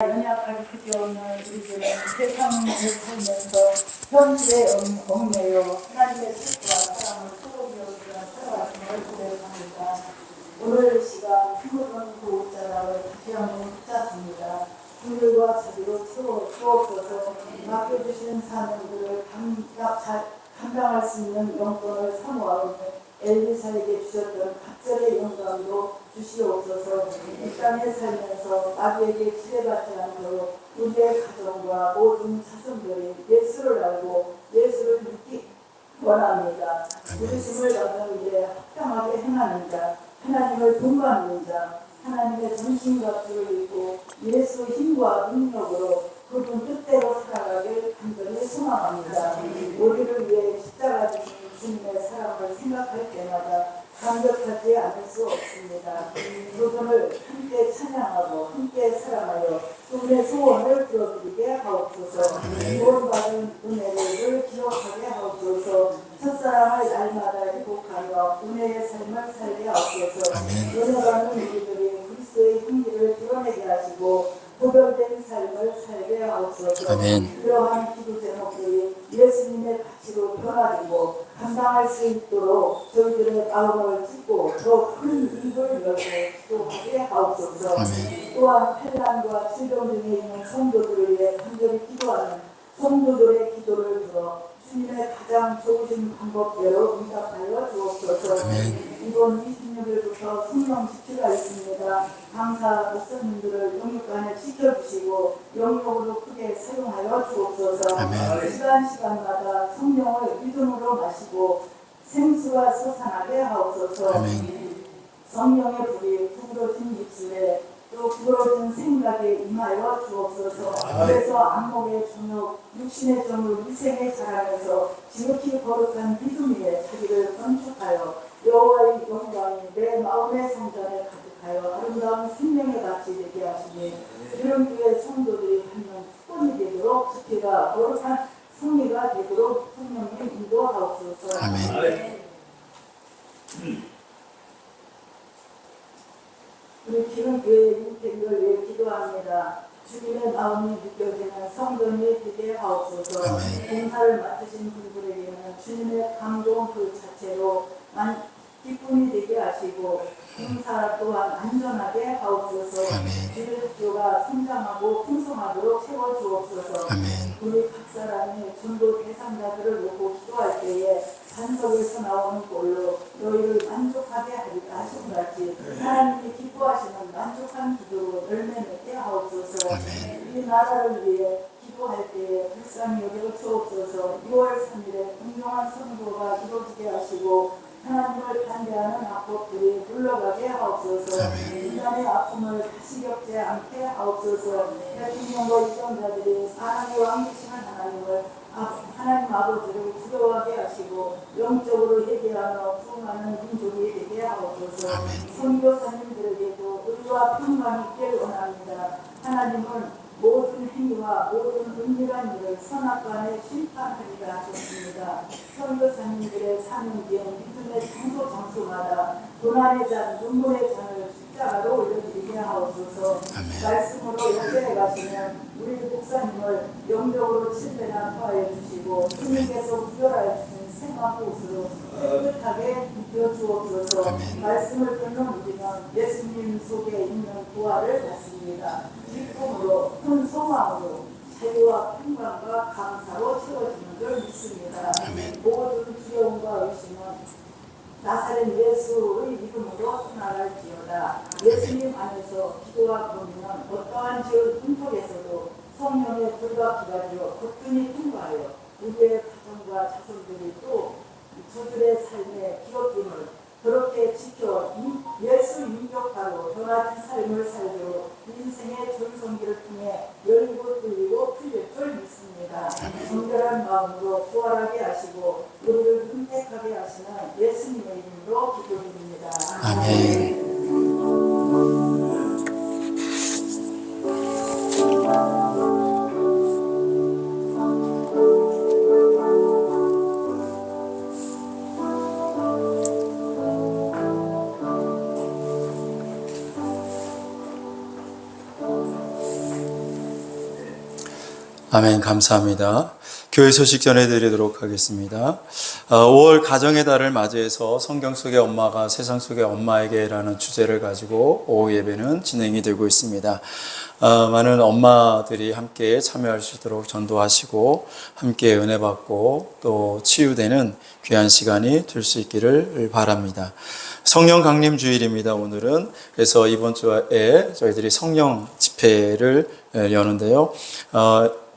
연약하게 크지없는 우리들은 세상을 살면서 현실에 얽매여 하나님의 뜻과 사랑을 소홀히 여기며 살아왔음을 고백합니다. 오늘 시간 힘없는 구원자라고 다시 한번 붙잡습니다. 분별과 자비로 주옵소서. 맡겨주시는 사명들을 감당할 수 있는 영권을 사모하오며 엘리사에게 주셨던 각절의 영광도 주시옵소서. 이 땅에 살면서 마귀에게 지배받지 않도록 우리의 가정과 모든 자손들이 예수를 알고 예수를 믿기 원합니다. 부르심을 받은 일에 합당하게 행하는 자, 하나님을 동감하는 자, 하나님의 전심과 주를 입고 예수 힘과 능력으로 그분 뜻대로 살아가길 간절히 소망합니다. 우리를 위해 십자가 지신 주님의 사랑을 생각할 때마다 감격하지 않을 수 없습니다. 그분을 함께 찬양하고 함께 사랑하여 그분의 소원을 들어드리게 하옵소서. 구원받은 은혜를 기억하게 하옵소서. 첫사랑을 날마다 회복하며 은혜의 삶을 살게 하옵소서. 은혜받는 우리들이 그리스도의 향기를 드러내게 하시고 구별된 삶을 살게 하옵소서. 그러한 기도 제목들이 예수님의 가치로 변화되고 감당할 수 있도록 저희들의 마음을 찢고 더 큰 입을 열고 기도하게 하옵소서. 또한 환난과 질병 중에 있는 성도들을 위해 간절히 기도하는 성도들의 기도를 들어 주님의 가장 좋으신 방법대로 응답하여 주옵소서. 이번 26일부터 성령 집회가 있습니다. 강사 목사님들을 영육간에 지켜주시고 영역으로 크게 사용하여 주옵소서. 시간마다 성령을 믿음으로 마시고 생수가 솟아나게 하옵소서. 성령의 불이 구부러진 입술에 또 구부러진 생각에 임하여 주옵소서. 그래서 안목의 정욕, 육신의 정욕, 위생의 자랑에서 지극히 거룩한 믿음 위에 자기를 건축하여 여호와의 영광이 내 마음의 성전에 가득하여 아름다운 생명의 밭이 되게 하시니 이런 교회 성도들이 받는 특권이 되도록 집회가 거룩한 승리가 되도록 성령님 인도하옵소서. 우리 기름교회 윤택을 위해 기도합니다. 주님의 마음이 느껴지는 성전이 되게 하옵소서. 봉사를 맡으신 분들에게는 주님의 감동 그 자체로 기쁨이 되게 하시고 봉사 또한 안전하게 하옵소서. 기독교가 성장하고 풍성하도록 채워주옵소서. 우리 각 사람이 전도 대상자들을 놓고 기도할 때에 반석에서 나오는 꼴로 너희를 만족하게 하리라 하신 같이 하나님이 기뻐하시는 만족한 기도로 열매 맺게 하옵소서. 이 나라를 위해 기도할 때에 불쌍히 여겨 주옵소서. 6월 3일에 분명한 선거가 이루어지게 하시고 하나님을 반대하는 악법들이 물러가게 하옵소서. 인간의 아픔을 다시 겪지 않게 하옵소서. 대통령과 입정자들이 사랑의 왕이시는 하나님 아버지를 두려워하게 하시고 영적으로 회개하며 부흥하는 민족이 되게 하옵소서. 선교사님들에게도 의와 평강이 있길 원합니다. 하나님은 모든 행위와 모든 은밀한 일을 선악간에 심판하리라 하셨습니다. 선교사님들의 사명기엔 믿음의 장소마다 고난의 잔, 눈물의 잔을 십자가로 올려드리게 하옵소서. 말씀으로 역전해 가시면 우리 목사님을 영적으로 칠배나 토하여 주시고 주님께서 구별하여 주신 생각 곳으로 깨끗하게 입혀 주옵소서. 말씀을 듣는 우리는 예수님 속에 있는 부활을 받습니다. 기쁨으로 큰 소망으로 자유와 평강과 감사로 채워지는 줄 믿습니다. 모든 두려움과 의심은 나사렛 예수의 믿음으로 떠나갈지어다. 예수님 안에서 기도와 고민은 어떠한 지을 꿈속에서도 성령의 불과 기다려 거뜬히 통과하여 우리의 가정과 자손들이 또 저들의 삶의 기업임을 그렇게 지켜 예수 인격화로 변화된 삶을 살도록 인생의 전성기를 통해 열리고 뚫리고 풀릴 줄 믿습니다. 정결한 마음으로 부활하게 하시고 우리를 선택하게 하시는 예수님의 이름으로 기도드립니다. 아멘. 아멘. 감사합니다. 교회 소식 전해드리도록 하겠습니다. 5월 가정의 달을 맞이해서 성경 속의 엄마가 세상 속의 엄마에게라는 주제를 가지고 오후 예배는 진행이 되고 있습니다. 많은 엄마들이 함께 참여할 수 있도록 전도하시고 함께 은혜 받고 또 치유되는 귀한 시간이 될 수 있기를 바랍니다. 성령 강림 주일입니다. 오늘은. 그래서 이번 주에 저희들이 성령 집회를 여는데요.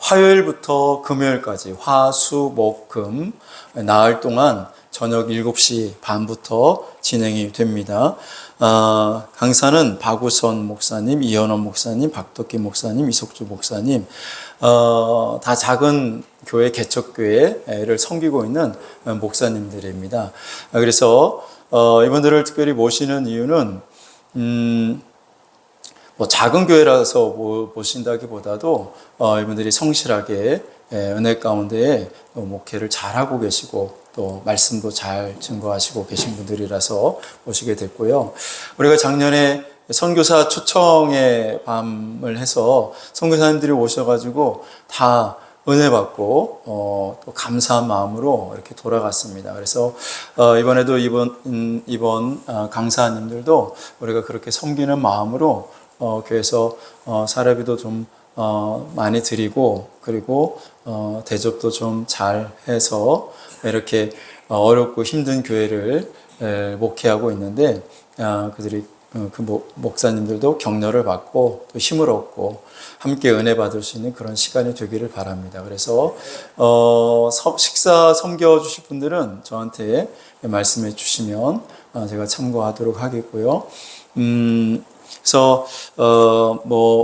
화요일부터 금요일까지 화, 수, 목, 금 나흘 동안 저녁 7시 반부터 진행이 됩니다. 강사는 박우선 목사님, 이현원 목사님, 박덕기 목사님, 이석주 목사님, 다 작은 교회 개척교회를 섬기고 있는 목사님들입니다. 그래서 이분들을 특별히 모시는 이유는 뭐 작은 교회라서 모신다기보다도 이분들이 성실하게 은혜 가운데 목회를 잘하고 계시고 또 말씀도 잘 증거하시고 계신 분들이라서 모시게 됐고요. 우리가 작년에 선교사 초청의 밤을 해서 선교사님들이 오셔가지고 다 은혜 받고 또 감사한 마음으로 이렇게 돌아갔습니다. 그래서 이번에도 이번 강사님들도 우리가 그렇게 섬기는 마음으로 교회에서 사례비도 좀 많이 드리고 그리고 대접도 좀 잘 해서 이렇게 어렵고 힘든 교회를 목회하고 있는데 그들이 그 목사님들도 격려를 받고 또 힘을 얻고 함께 은혜 받을 수 있는 그런 시간이 되기를 바랍니다. 그래서 식사 섬겨주실 분들은 저한테 말씀해 주시면 제가 참고하도록 하겠고요. 그래서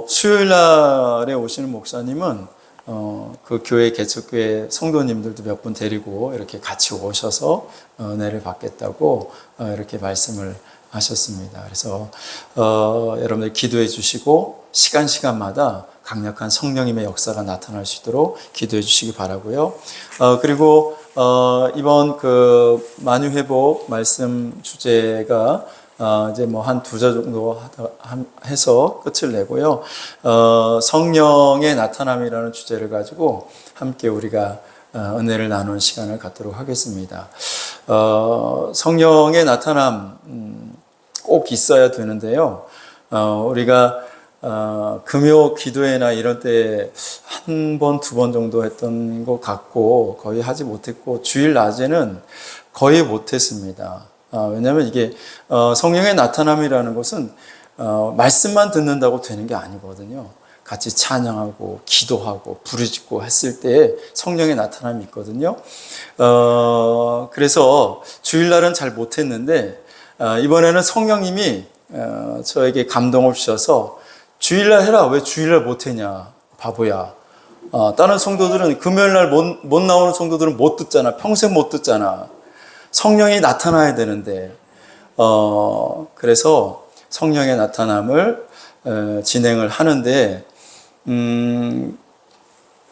수요일 날에 오시는 목사님은 그 교회 개척교회 성도님들도 몇 분 데리고 이렇게 같이 오셔서 은혜를 받겠다고 이렇게 말씀을 하셨습니다. 그래서 여러분들 기도해 주시고 시간마다 강력한 성령님의 역사가 나타날 수 있도록 기도해 주시기 바라고요. 그리고 이번 그 만유회복 말씀 주제가 이제 뭐 한 2주 정도 해서 끝을 내고요. 성령의 나타남이라는 주제를 가지고 함께 우리가 은혜를 나누는 시간을 갖도록 하겠습니다. 성령의 나타남 꼭 있어야 되는데요. 우리가 금요 기도회나 이런 때 한 번, 2번 정도 했던 것 같고 거의 하지 못했고 주일 낮에는 거의 못했습니다. 왜냐하면 이게 성령의 나타남이라는 것은 말씀만 듣는다고 되는 게 아니거든요. 같이 찬양하고 기도하고 부르짖고 했을 때 성령의 나타남이 있거든요. 그래서 주일날은 잘 못했는데 이번에는 성령님이 저에게 감동을 주셔서 주일날 해라. 왜 주일날 못했냐 바보야. 다른 성도들은 금요일날 못 나오는 성도들은 못 듣잖아. 평생 못 듣잖아. 성령이 나타나야 되는데 그래서 성령의 나타남을 진행을 하는데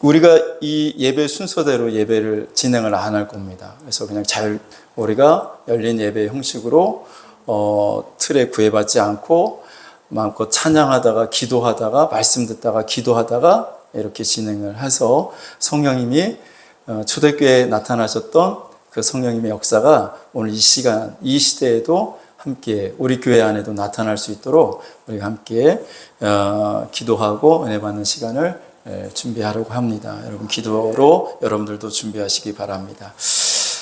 우리가 이 예배 순서대로 예배를 진행을 안 할 겁니다. 그래서 그냥 우리가 열린 예배 형식으로 틀에 구애받지 않고 마음껏 찬양하다가 기도하다가 말씀 듣다가 기도하다가 이렇게 진행을 해서 성령님이 초대교회에 나타나셨던 그 성령님의 역사가 오늘 이 시간, 이 시대에도 함께 우리 교회 안에도 나타날 수 있도록 우리가 함께 기도하고 은혜 받는 시간을 준비하려고 합니다. 여러분 기도로 여러분들도 준비하시기 바랍니다.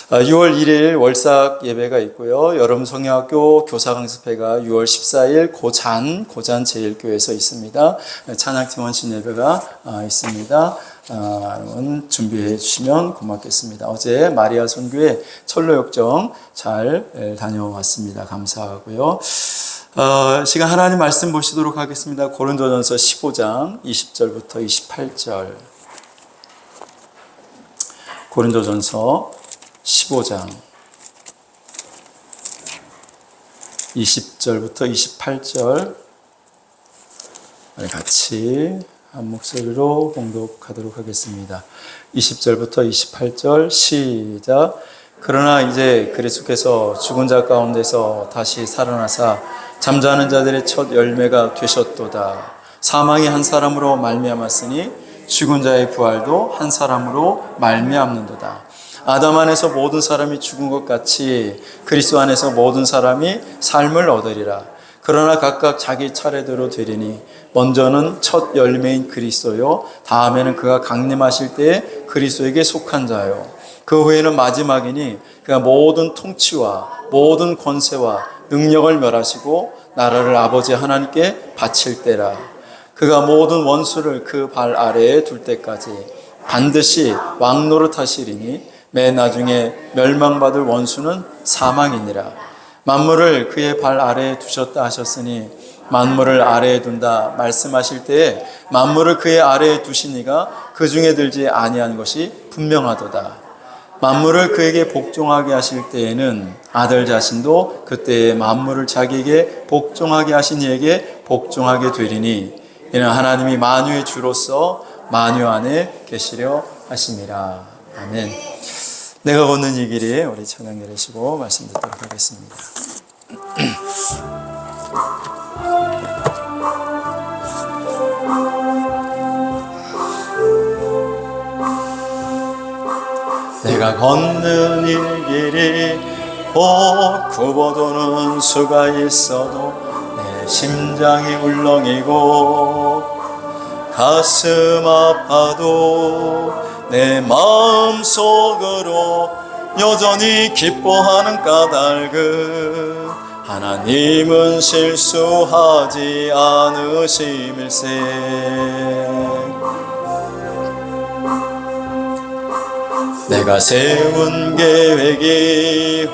6월 1일 월삭 예배가 있고요. 여름 성경학교 교사 강습회가 6월 14일 고잔 제1교회에서 있습니다. 찬양팀 원신 예배가 있습니다. 여러분 준비해 주시면 고맙겠습니다. 어제 마리아 선교회 철로역정 잘 다녀왔습니다. 감사하고요. 시간 하나님 말씀 보시도록 하겠습니다. 고린도전서 15장 20절부터 28절. 고린도전서 15장 20절부터 28절 같이 한 목소리로 봉독하도록 하겠습니다. 20절부터 28절 시작. 그러나 이제 그리스도께서 죽은 자 가운데서 다시 살아나사 잠자는 자들의 첫 열매가 되셨도다. 사망이 한 사람으로 말미암았으니 죽은 자의 부활도 한 사람으로 말미암는도다. 아담 안에서 모든 사람이 죽은 것 같이 그리스도 안에서 모든 사람이 삶을 얻으리라. 그러나 각각 자기 차례대로 되리니 먼저는 첫 열매인 그리스도요, 다음에는 그가 강림하실 때에 그리스도에게 속한 자요, 그 후에는 마지막이니 그가 모든 통치와 모든 권세와 능력을 멸하시고 나라를 아버지 하나님께 바칠 때라. 그가 모든 원수를 그 발 아래에 둘 때까지 반드시 왕노릇 하시리니 맨 나중에 멸망받을 원수는 사망이니라. 만물을 그의 발 아래에 두셨다 하셨으니 만물을 아래에 둔다 말씀하실 때에 만물을 그의 아래에 두시니가 그 중에 들지 아니한 것이 분명하도다. 만물을 그에게 복종하게 하실 때에는 아들 자신도 그때에 만물을 자기에게 복종하게 하신 이에게 복종하게 되리니 이는 하나님이 만유의 주로서 만유 안에 계시려 하심이라. 아멘. 내가 걷는 이 길에 우리 찬양 내리시고 말씀 듣도록 하겠습니다. 내가 걷는 이 길이 굽어도는 수가 있어도 내 심장이 울렁이고 가슴 아파도 내 마음속으로 여전히 기뻐하는 까닭은 하나님은 실수하지 않으심일세. 내가 세운 계획이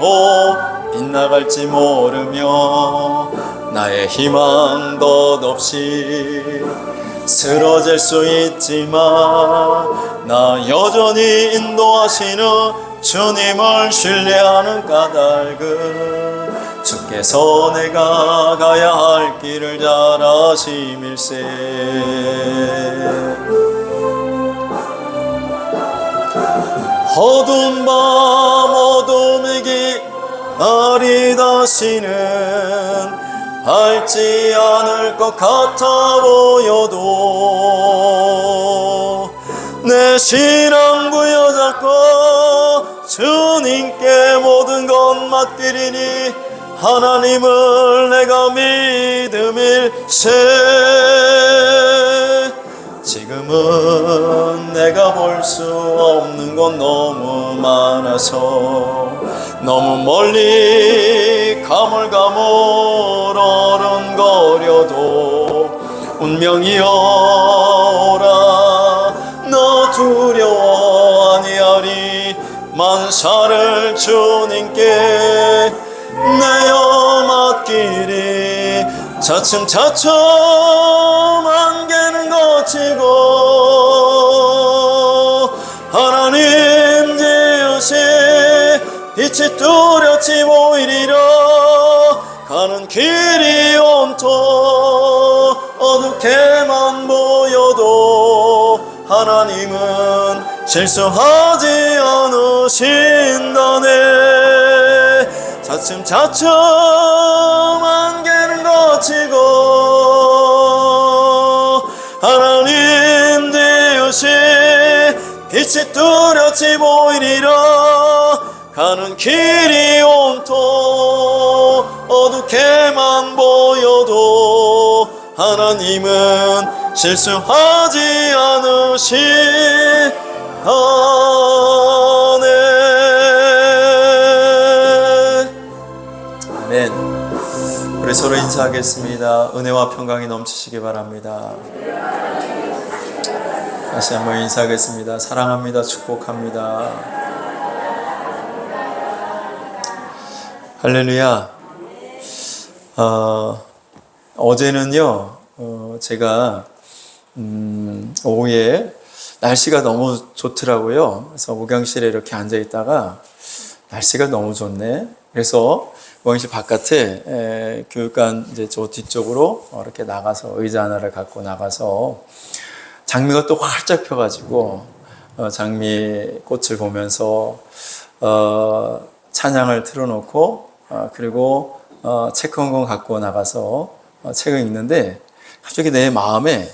빗나갈지 모르며 나의 희망 덧없이 쓰러질 수 있지만 나 여전히 인도하시는 주님을 신뢰하는 까닭은 주께서 내가 가야 할 길을 잘 아심일세. 어두운 밤 어둠이기 날이 다시는 밝지 않을 것 같아 보여도 내 신앙 부여잡고 주님께 모든 것 맡기리니 하나님을 내가 믿음일세. 지금은 내가 볼 수 없는 건 너무 많아서 너무 멀리 가물가물 어른거려도 운명이여 오라 너 두려워 아니하리 만사를 주님께 내어 맡기리. 차츰차츰 안개는 걷히고 하나님 지으신 빛이 뚜렷이 보이리라. 가는 길이 온통 어둡게만 보여도 하나님은 실수하지 않으신다네. 차츰차츰 안개는 걷히고 하나님 지으신 빛이 뚜렷이 보이리라. 가는 길이 온통 어둡게만 보여도 하나님은 실수하지 않으시네. 아멘. 우리 서로 인사하겠습니다. 은혜와 평강이 넘치시기 바랍니다. 다시 한번 인사하겠습니다. 사랑합니다. 축복합니다. 할렐루야. 어제는요, 제가 오후에 날씨가 너무 좋더라고요. 그래서 목양실에 이렇게 앉아 있다가 날씨가 너무 좋네. 그래서 목양실 바깥에 교육관 이제 저 뒤쪽으로 이렇게 나가서 의자 하나를 갖고 나가서 장미가 또 활짝 펴가지고 장미 꽃을 보면서 찬양을 틀어놓고 그리고 책 한 권 갖고 나가서 책을 읽는데 갑자기 내 마음에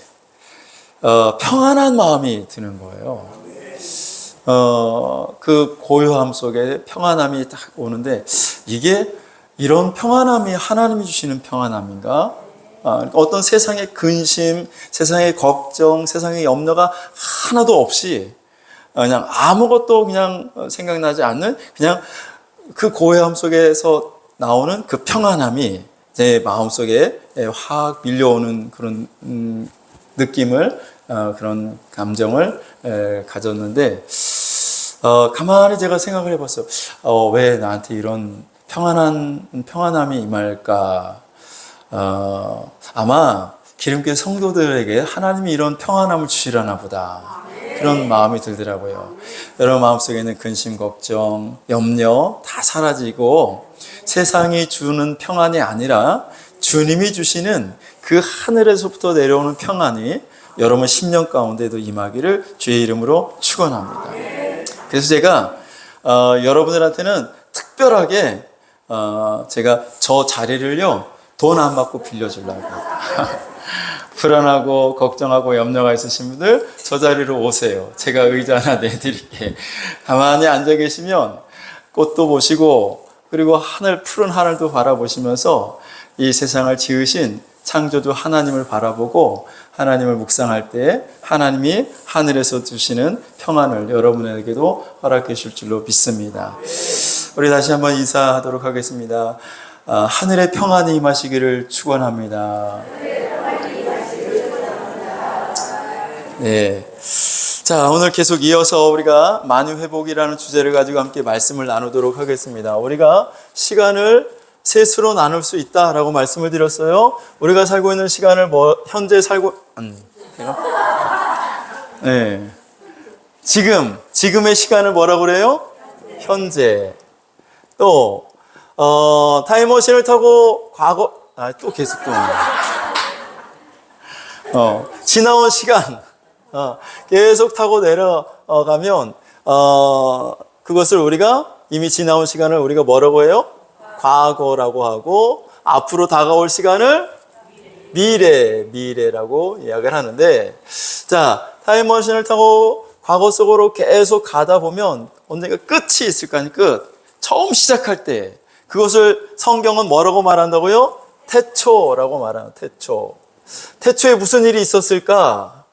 평안한 마음이 드는 거예요. 그 고요함 속에 평안함이 딱 오는데 이게 이런 평안함이 하나님이 주시는 평안함인가? 어떤 세상의 근심, 세상의 걱정, 세상의 염려가 하나도 없이 그냥 아무것도 그냥 생각나지 않는 그냥 그 고요함 속에서 나오는 그 평안함이 제 마음속에 확 밀려오는 그런 느낌을 그런 감정을 가졌는데 가만히 제가 생각을 해봤어요. 왜 나한테 이런 평안함이 임할까? 아마 기름교회 성도들에게 하나님이 이런 평안함을 주시려나 보다. 그런 마음이 들더라고요. 여러분 마음속에는 근심, 걱정, 염려 다 사라지고 세상이 주는 평안이 아니라 주님이 주시는 그 하늘에서부터 내려오는 평안이 여러분 심령 가운데도 임하기를 주의 이름으로 축원합니다. 그래서 제가 여러분들한테는 특별하게 제가 저 자리를요 돈 안 받고 빌려주려고 불안하고 걱정하고 염려가 있으신 분들 저 자리로 오세요. 제가 의자 하나 내드릴게. 가만히 앉아 계시면 꽃도 보시고 그리고 푸른 하늘도 바라보시면서 이 세상을 지으신 창조주 하나님을 바라보고 하나님을 묵상할 때 하나님이 하늘에서 주시는 평안을 여러분에게도 허락해 주실 줄로 믿습니다. 우리 다시 한번 인사하도록 하겠습니다. 하늘의 평안이 임하시기를 축원합니다. 네. 자, 오늘 계속 이어서 우리가 만유회복이라는 주제를 가지고 함께 말씀을 나누도록 하겠습니다. 우리가 시간을 셋으로 나눌 수 있다라고 말씀을 드렸어요. 우리가 살고 있는 시간을 현재 살고 네. 지금의 시간을 뭐라고 그래요? 현재. 또 타임머신을 타고 과거 또 계속 또 지나온 시간 계속 타고 내려가면 그것을 우리가 이미 지나온 시간을 우리가 뭐라고 해요? 과거라고 하고 앞으로 다가올 시간을 미래라고 이야기를 하는데 자 타임머신을 타고 과거 속으로 계속 가다 보면 언젠가 끝이 있을 거 아니에요. 끝. 처음 시작할 때 그것을 성경은 뭐라고 말한다고요? 태초라고 말하는 태초. 태초에 무슨 일이 있었을까?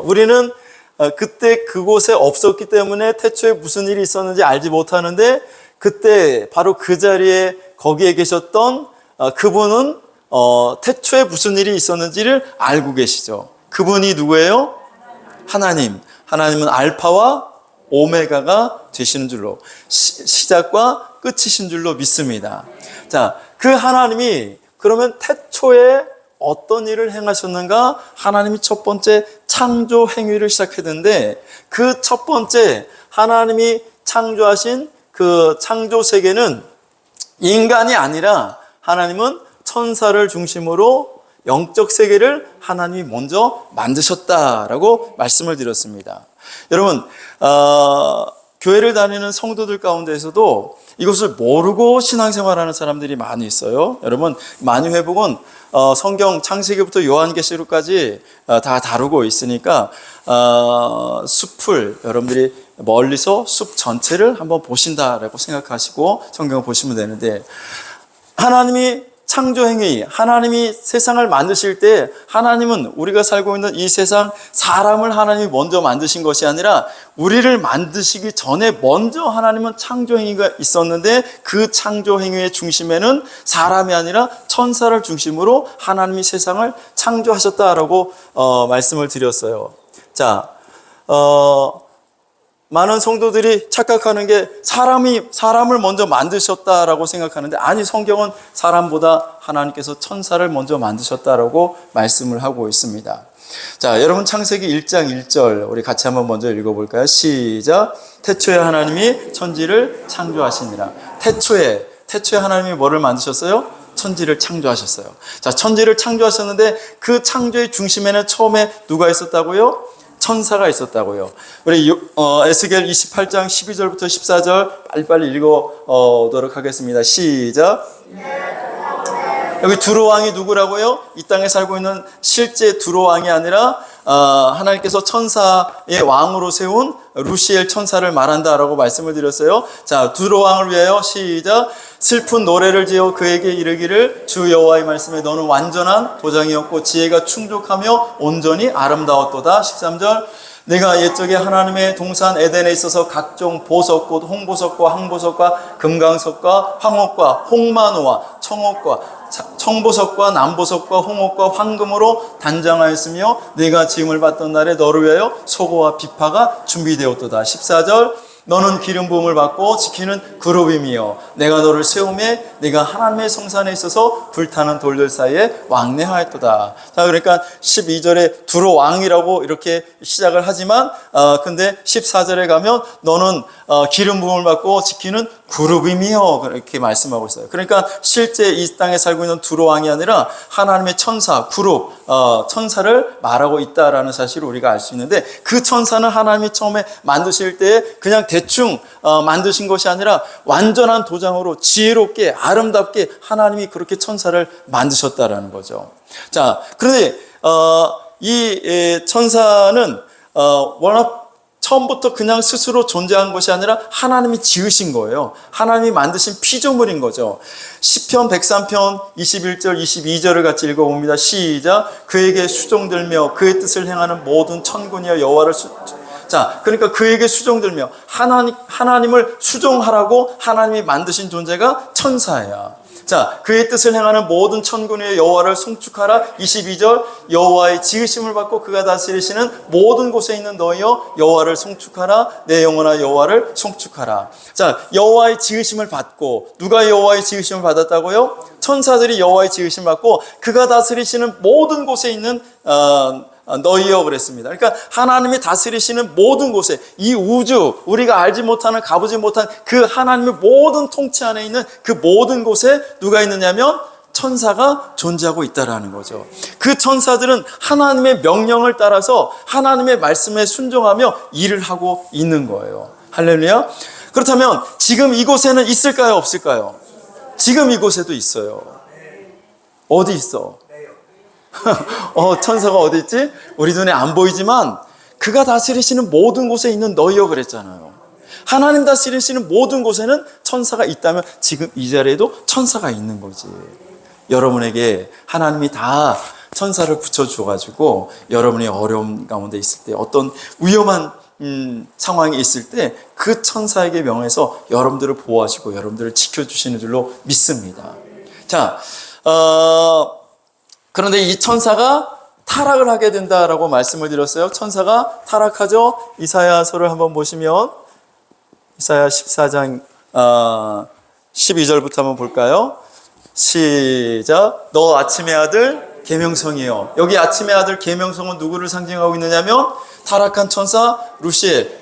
우리는 그때 그곳에 없었기 때문에 태초에 무슨 일이 있었는지 알지 못하는데 그때 바로 그 자리에 거기에 계셨던 그분은 태초에 무슨 일이 있었는지를 알고 계시죠. 그분이 누구예요? 하나님. 하나님은 알파와 오메가가 되시는 줄로 시작과 끝이신 줄로 믿습니다. 자, 그 하나님이 그러면 태초에 어떤 일을 행하셨는가? 하나님이 첫 번째 창조 행위를 시작했는데 그 첫 번째 하나님이 창조하신 그 창조 세계는 인간이 아니라 하나님은 천사를 중심으로 영적 세계를 하나님이 먼저 만드셨다라고 말씀을 드렸습니다. 여러분 교회를 다니는 성도들 가운데에서도 이것을 모르고 신앙생활하는 사람들이 많이 있어요. 여러분 만유회복은 성경 창세기부터 요한계시록까지 다 다루고 있으니까 숲을 여러분들이 멀리서 숲 전체를 한번 보신다라고 생각하시고 성경을 보시면 되는데 하나님이 창조행위, 하나님이 세상을 만드실 때 하나님은 우리가 살고 있는 이 세상 사람을 하나님이 먼저 만드신 것이 아니라 우리를 만드시기 전에 먼저 하나님은 창조행위가 있었는데 그 창조행위의 중심에는 사람이 아니라 천사를 중심으로 하나님이 세상을 창조하셨다라고 말씀을 드렸어요. 자, 많은 성도들이 착각하는 게 사람을 먼저 만드셨다라고 생각하는데 아니 성경은 사람보다 하나님께서 천사를 먼저 만드셨다라고 말씀을 하고 있습니다. 자, 여러분 창세기 1장 1절 우리 같이 한번 먼저 읽어볼까요? 시작. 태초에 하나님이 천지를 창조하시니라. 태초에 하나님이 뭐를 만드셨어요? 천지를 창조하셨어요. 자, 천지를 창조하셨는데 그 창조의 중심에는 처음에 누가 있었다고요? 천사가 있었다고요. 우리 에스겔 28장 12절부터 14절 빨리빨리 읽어오도록 하겠습니다. 시작. 여기 두로왕이 누구라고요? 이 땅에 살고 있는 실제 두로왕이 아니라 하나님께서 천사의 왕으로 세운 루시엘 천사를 말한다라고 말씀을 드렸어요. 자, 두로 왕을 위하여 시작. 슬픈 노래를 지어 그에게 이르기를 주 여호와의 말씀에 너는 완전한 도장이었고 지혜가 충족하며 온전히 아름다웠도다. 13절. 내가 옛적에 하나님의 동산 에덴에 있어서 각종 보석꽃, 홍보석과 항보석과 금강석과 황옥과 홍마노와 청옥과 청보석과 남보석과 홍옥과 황금으로 단장하였으며 내가 지음을 받던 날에 너를 위하여 소고와 비파가 준비되었도다. 14절. 너는 기름 부음을 받고 지키는 그룹임이여 내가 너를 세우매 내가 하나님의 성산에 있어서 불타는 돌들 사이에 왕래하였도다. 자, 그러니까 12절에 두로 왕이라고 이렇게 시작을 하지만 근데 14절에 가면 너는 기름 부음을 받고 지키는 그룹임이여 그렇게 말씀하고 있어요. 그러니까 실제 이 땅에 살고 있는 두로 왕이 아니라 하나님의 천사, 그룹, 천사를 말하고 있다라는 사실을 우리가 알 수 있는데 그 천사는 하나님이 처음에 만드실 때 그냥 대충 만드신 것이 아니라 완전한 도장으로 지혜롭게 아름답게 하나님이 그렇게 천사를 만드셨다라는 거죠. 자, 그런데 이 천사는 워낙 처음부터 그냥 스스로 존재한 것이 아니라 하나님이 지으신 거예요. 하나님이 만드신 피조물인 거죠. 시편 103편 21절 22절을 같이 읽어봅니다. 시작. 그에게 수종들며 그의 뜻을 행하는 모든 천군이여 여호와를 자, 그러니까 그에게 수종들며 하나님을 수종하라고 하나님이 만드신 존재가 천사야. 자, 그의 뜻을 행하는 모든 천군의 여호와를 송축하라. 22절. 여호와의 지으심을 받고 그가 다스리시는 모든 곳에 있는 너희여 여호와를 송축하라. 내 영혼아 여호와를 송축하라. 자, 여호와의 지으심을 받고 누가 여호와의 지으심을 받았다고요? 천사들이 여호와의 지으심을 받고 그가 다스리시는 모든 곳에 있는 너희여 그랬습니다. 그러니까 하나님이 다스리시는 모든 곳에 이 우주 우리가 알지 못하는 가보지 못한 그 하나님의 모든 통치 안에 있는 그 모든 곳에 누가 있느냐면 천사가 존재하고 있다라는 거죠. 그 천사들은 하나님의 명령을 따라서 하나님의 말씀에 순종하며 일을 하고 있는 거예요. 할렐루야. 그렇다면 지금 이곳에는 있을까요? 없을까요? 지금 이곳에도 있어요. 어디 있어? 천사가 어디 있지? 우리 눈에 안 보이지만 그가 다스리시는 모든 곳에 있는 너희여 그랬잖아요. 하나님 다스리시는 모든 곳에는 천사가 있다면 지금 이 자리에도 천사가 있는 거지. 여러분에게 하나님이 다 천사를 붙여줘가지고 여러분이 어려움 가운데 있을 때 어떤 위험한 상황이 있을 때 그 천사에게 명해서 여러분들을 보호하시고 여러분들을 지켜주시는 줄로 믿습니다. 자, 그런데 이 천사가 타락을 하게 된다라고 말씀을 드렸어요. 천사가 타락하죠. 이사야서를 한번 보시면 이사야 14장 12절부터 한번 볼까요? 시작. 너 아침의 아들 계명성이요. 여기 아침의 아들 계명성은 누구를 상징하고 있느냐면 타락한 천사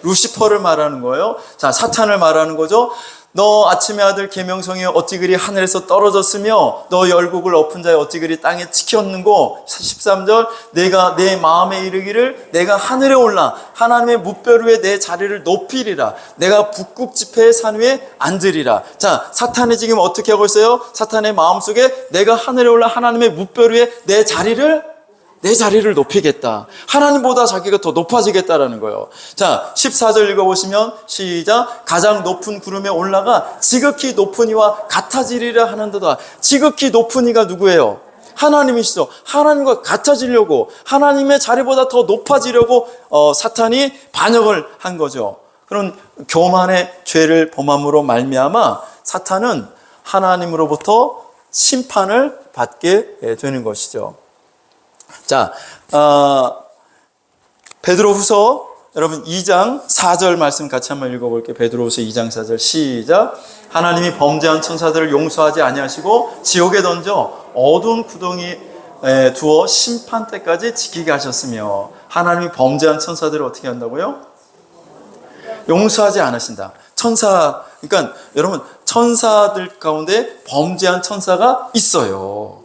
루시퍼를 말하는 거예요. 자, 사탄을 말하는 거죠. 너 아침의 아들 계명성이여 어찌 그리 하늘에서 떨어졌으며 너 열국을 엎은 자여 어찌 그리 땅에 지켰는고. 13절. 내가 내 마음에 이르기를 내가 하늘에 올라 하나님의 무별 위에 내 자리를 높이리라. 내가 북극 지폐의 산 위에 앉으리라. 자, 사탄이 지금 어떻게 하고 있어요? 사탄의 마음속에 내가 하늘에 올라 하나님의 무별 위에 내 자리를 높이겠다. 하나님보다 자기가 더 높아지겠다라는 거예요. 자, 14절 읽어보시면 시작. 가장 높은 구름에 올라가 지극히 높은 이와 같아지리라 하는도다. 지극히 높은 이가 누구예요? 하나님이시죠. 하나님과 같아지려고 하나님의 자리보다 더 높아지려고 사탄이 반역을 한 거죠. 그런 교만의 죄를 범함으로 말미암아 사탄은 하나님으로부터 심판을 받게 되는 것이죠. 자, 베드로후서 여러분 2장 4절 말씀 같이 한번 읽어볼게요. 베드로후서 2장 4절 시작. 하나님이 범죄한 천사들을 용서하지 아니하시고 지옥에 던져 어두운 구덩이에 두어 심판 때까지 지키게 하셨으며. 하나님이 범죄한 천사들을 어떻게 한다고요? 용서하지 않으신다. 그러니까 여러분 천사들 가운데 범죄한 천사가 있어요.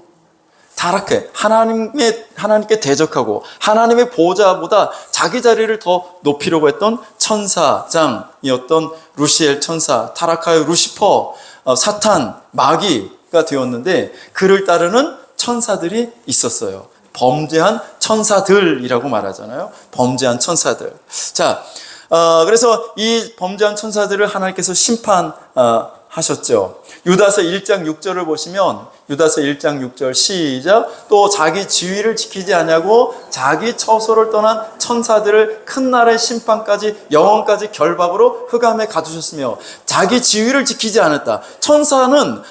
타락해 하나님께 대적하고 하나님의 보호자보다 자기 자리를 더 높이려고 했던 천사장이었던 루시엘 천사, 타락하여 루시퍼, 사탄, 마귀가 되었는데 그를 따르는 천사들이 있었어요. 범죄한 천사들이라고 말하잖아요. 범죄한 천사들. 자, 그래서 이 범죄한 천사들을 하나님께서 심판하셨죠. 유다서 1장 6절을 보시면 유다서 1장 6절 시작. 또 자기 지위를 지키지 않냐고 자기 처소를 떠난 천사들을 큰 날의 심판까지 영원까지 결박으로 흑암에 가두셨으며 자기 지위를 지키지 않았다. 천사는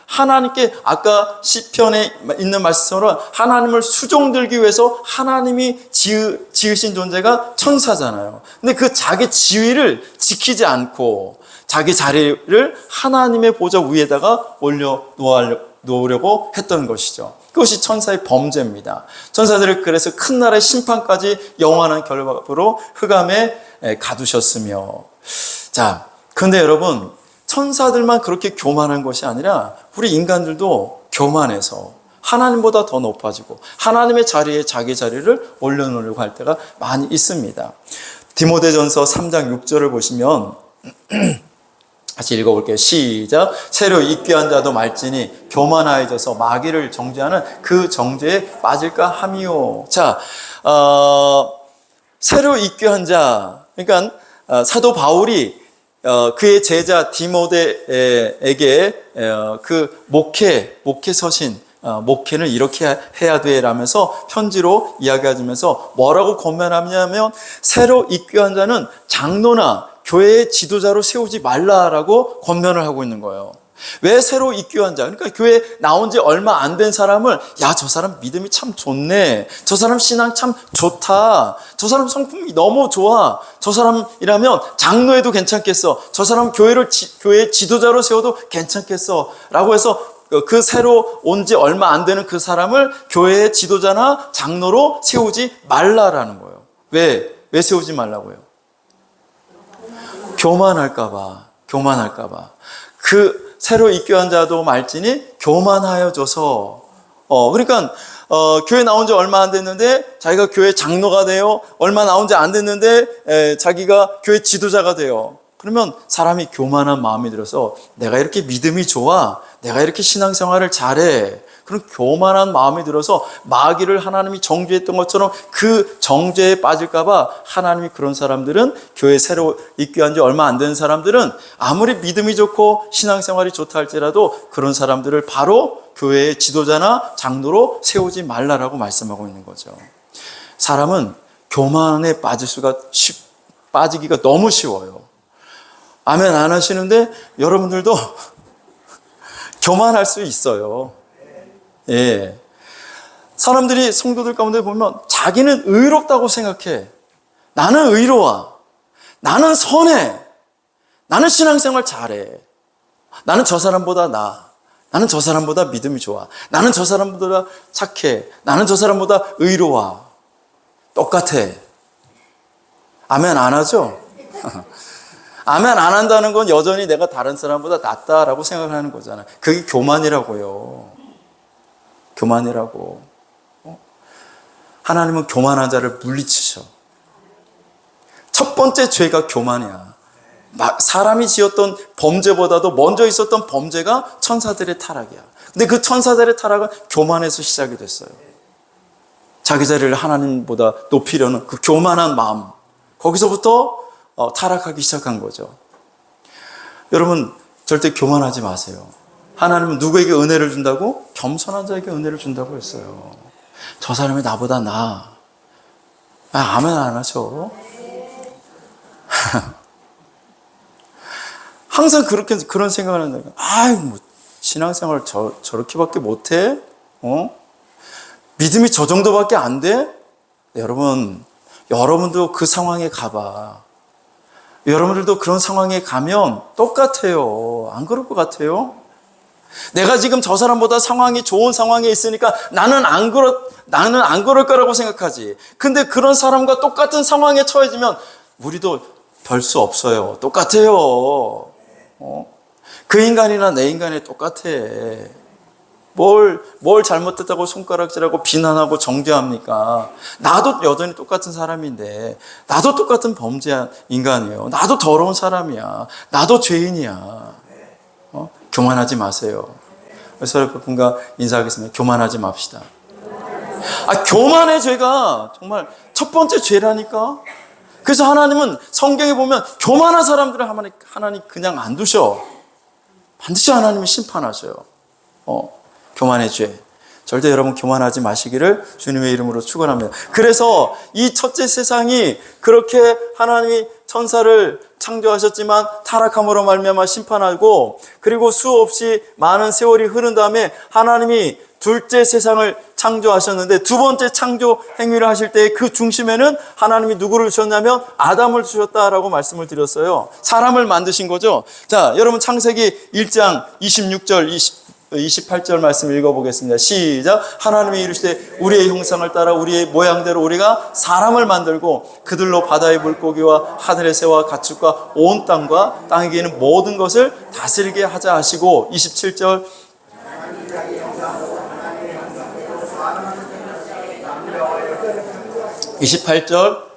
하나님께 아까 시편에 있는 말씀처럼 하나님을 수종들기 위해서 하나님이 지으신 존재가 천사잖아요. 근데 그 자기 지위를 지키지 않고 자기 자리를 하나님의 보좌 위에다가 올려놓으려고 했던 것이죠. 그것이 천사의 범죄입니다. 천사들을 그래서 큰 날의 심판까지 영원한 결박으로 흑암에 가두셨으며. 자, 근데 여러분, 천사들만 그렇게 교만한 것이 아니라 우리 인간들도 교만해서 하나님보다 더 높아지고 하나님의 자리에 자기 자리를 올려놓으려고 할 때가 많이 있습니다. 디모데전서 3장 6절을 보시면 같이 읽어볼게요. 시작. 새로 입교한 자도 말지니 교만하여져서 마귀를 정죄하는 그 정죄에 빠질까 함이요. 자, 새로 입교한 자, 그러니까 사도 바울이 그의 제자 디모데에게 그 목회 서신, 목회는 이렇게 해야 돼 라면서 편지로 이야기하면서 뭐라고 권면하냐면 새로 입교한 자는 장로나 교회의 지도자로 세우지 말라라고 권면을 하고 있는 거예요. 왜 새로 입교한 자? 그러니까 교회 나온 지 얼마 안 된 사람을 야, 저 사람 믿음이 참 좋네. 저 사람 신앙 참 좋다. 저 사람 성품이 너무 좋아. 저 사람이라면 장로해도 괜찮겠어. 저 사람 교회의 지도자로 세워도 괜찮겠어. 라고 해서 그 새로 온 지 얼마 안 되는 그 사람을 교회의 지도자나 장로로 세우지 말라라는 거예요. 왜 세우지 말라고요? 교만할까봐. 그 새로 입교한 자도 말지니 교만하여져서. 그러니까 교회 나온 지 얼마 안 됐는데 자기가 교회 장로가 돼요. 얼마 나온 지 안 됐는데 자기가 교회 지도자가 돼요. 그러면 사람이 교만한 마음이 들어서 내가 이렇게 믿음이 좋아, 내가 이렇게 신앙생활을 잘해, 그런 교만한 마음이 들어서 마귀를 하나님이 정죄했던 것처럼 그 정죄에 빠질까봐 하나님이 그런 사람들은, 교회 새로 입교한 지 얼마 안 된 사람들은 아무리 믿음이 좋고 신앙생활이 좋다 할지라도 그런 사람들을 바로 교회의 지도자나 장로로 세우지 말라라고 말씀하고 있는 거죠. 사람은 교만에 빠지기가 너무 쉬워요. 아멘 안 하시는데 여러분들도 교만할 수 있어요. 예. 사람들이 성도들 가운데 보면 자기는 의롭다고 생각해. 나는 의로워. 나는 선해. 나는 신앙생활 잘해. 나는 저 사람보다 나아. 나는 저 사람보다 믿음이 좋아. 나는 저 사람보다 착해. 나는 저 사람보다 의로워. 똑같아. 아멘 안 하죠? 아멘 안 한다는 건 여전히 내가 다른 사람보다 낫다라고 생각하는 거잖아요. 그게 교만이라고요. 교만이라고. 하나님은 교만한 자를 물리치셔. 첫 번째 죄가 교만이야. 사람이 지었던 범죄보다도 먼저 있었던 범죄가 천사들의 타락이야. 근데 그 천사들의 타락은 교만에서 시작이 됐어요. 자기 자리를 하나님보다 높이려는 그 교만한 마음, 거기서부터 타락하기 시작한 거죠. 여러분 절대 교만하지 마세요. 하나님은 누구에게 은혜를 준다고? 겸손한 자에게 은혜를 준다고 했어요. 저 사람이 나보다 나아. 아멘 안 하죠? 항상 그런 생각을 하는 거예요. 뭐 신앙생활 저렇게밖에 못해? 믿음이 저 정도밖에 안 돼? 여러분도 그 상황에 가봐. 여러분들도 그런 상황에 가면 똑같아요. 안 그럴 것 같아요? 내가 지금 저 사람보다 상황이 좋은 상황에 있으니까 나는 안 그럴 거라고 생각하지. 근데 그런 사람과 똑같은 상황에 처해지면 우리도 별 수 없어요. 똑같아요. 그 인간이나 내 인간이 똑같아. 뭘 잘못했다고 손가락질하고 비난하고 정죄합니까? 나도 여전히 똑같은 사람인데, 나도 똑같은 범죄한 인간이에요. 나도 더러운 사람이야. 나도 죄인이야. 교만하지 마세요. 그래서 여러분과 인사하겠습니다. 교만하지 맙시다. 교만의 죄가 정말 첫 번째 죄라니까. 그래서 하나님은 성경에 보면 교만한 사람들을 하나님 그냥 안 두셔. 반드시 하나님이 심판하셔요. 교만의 죄. 절대 여러분 교만하지 마시기를 주님의 이름으로 축원합니다. 그래서 이 첫째 세상이 그렇게 하나님이 천사를 창조하셨지만 타락함으로 말미암아 심판하고, 그리고 수없이 많은 세월이 흐른 다음에 하나님이 둘째 세상을 창조하셨는데, 두 번째 창조 행위를 하실 때 그 중심에는 하나님이 누구를 주셨냐면 아담을 주셨다라고 말씀을 드렸어요. 사람을 만드신 거죠. 자, 여러분 창세기 1장 26절 28절 말씀 읽어보겠습니다. 시작. 하나님이 이르시되 우리의 형상을 따라 우리의 모양대로 우리가 사람을 만들고 그들로 바다의 물고기와 하늘의 새와 가축과 온 땅과 땅에 기는 모든 것을 다스리게 하자 하시고, 27절 28절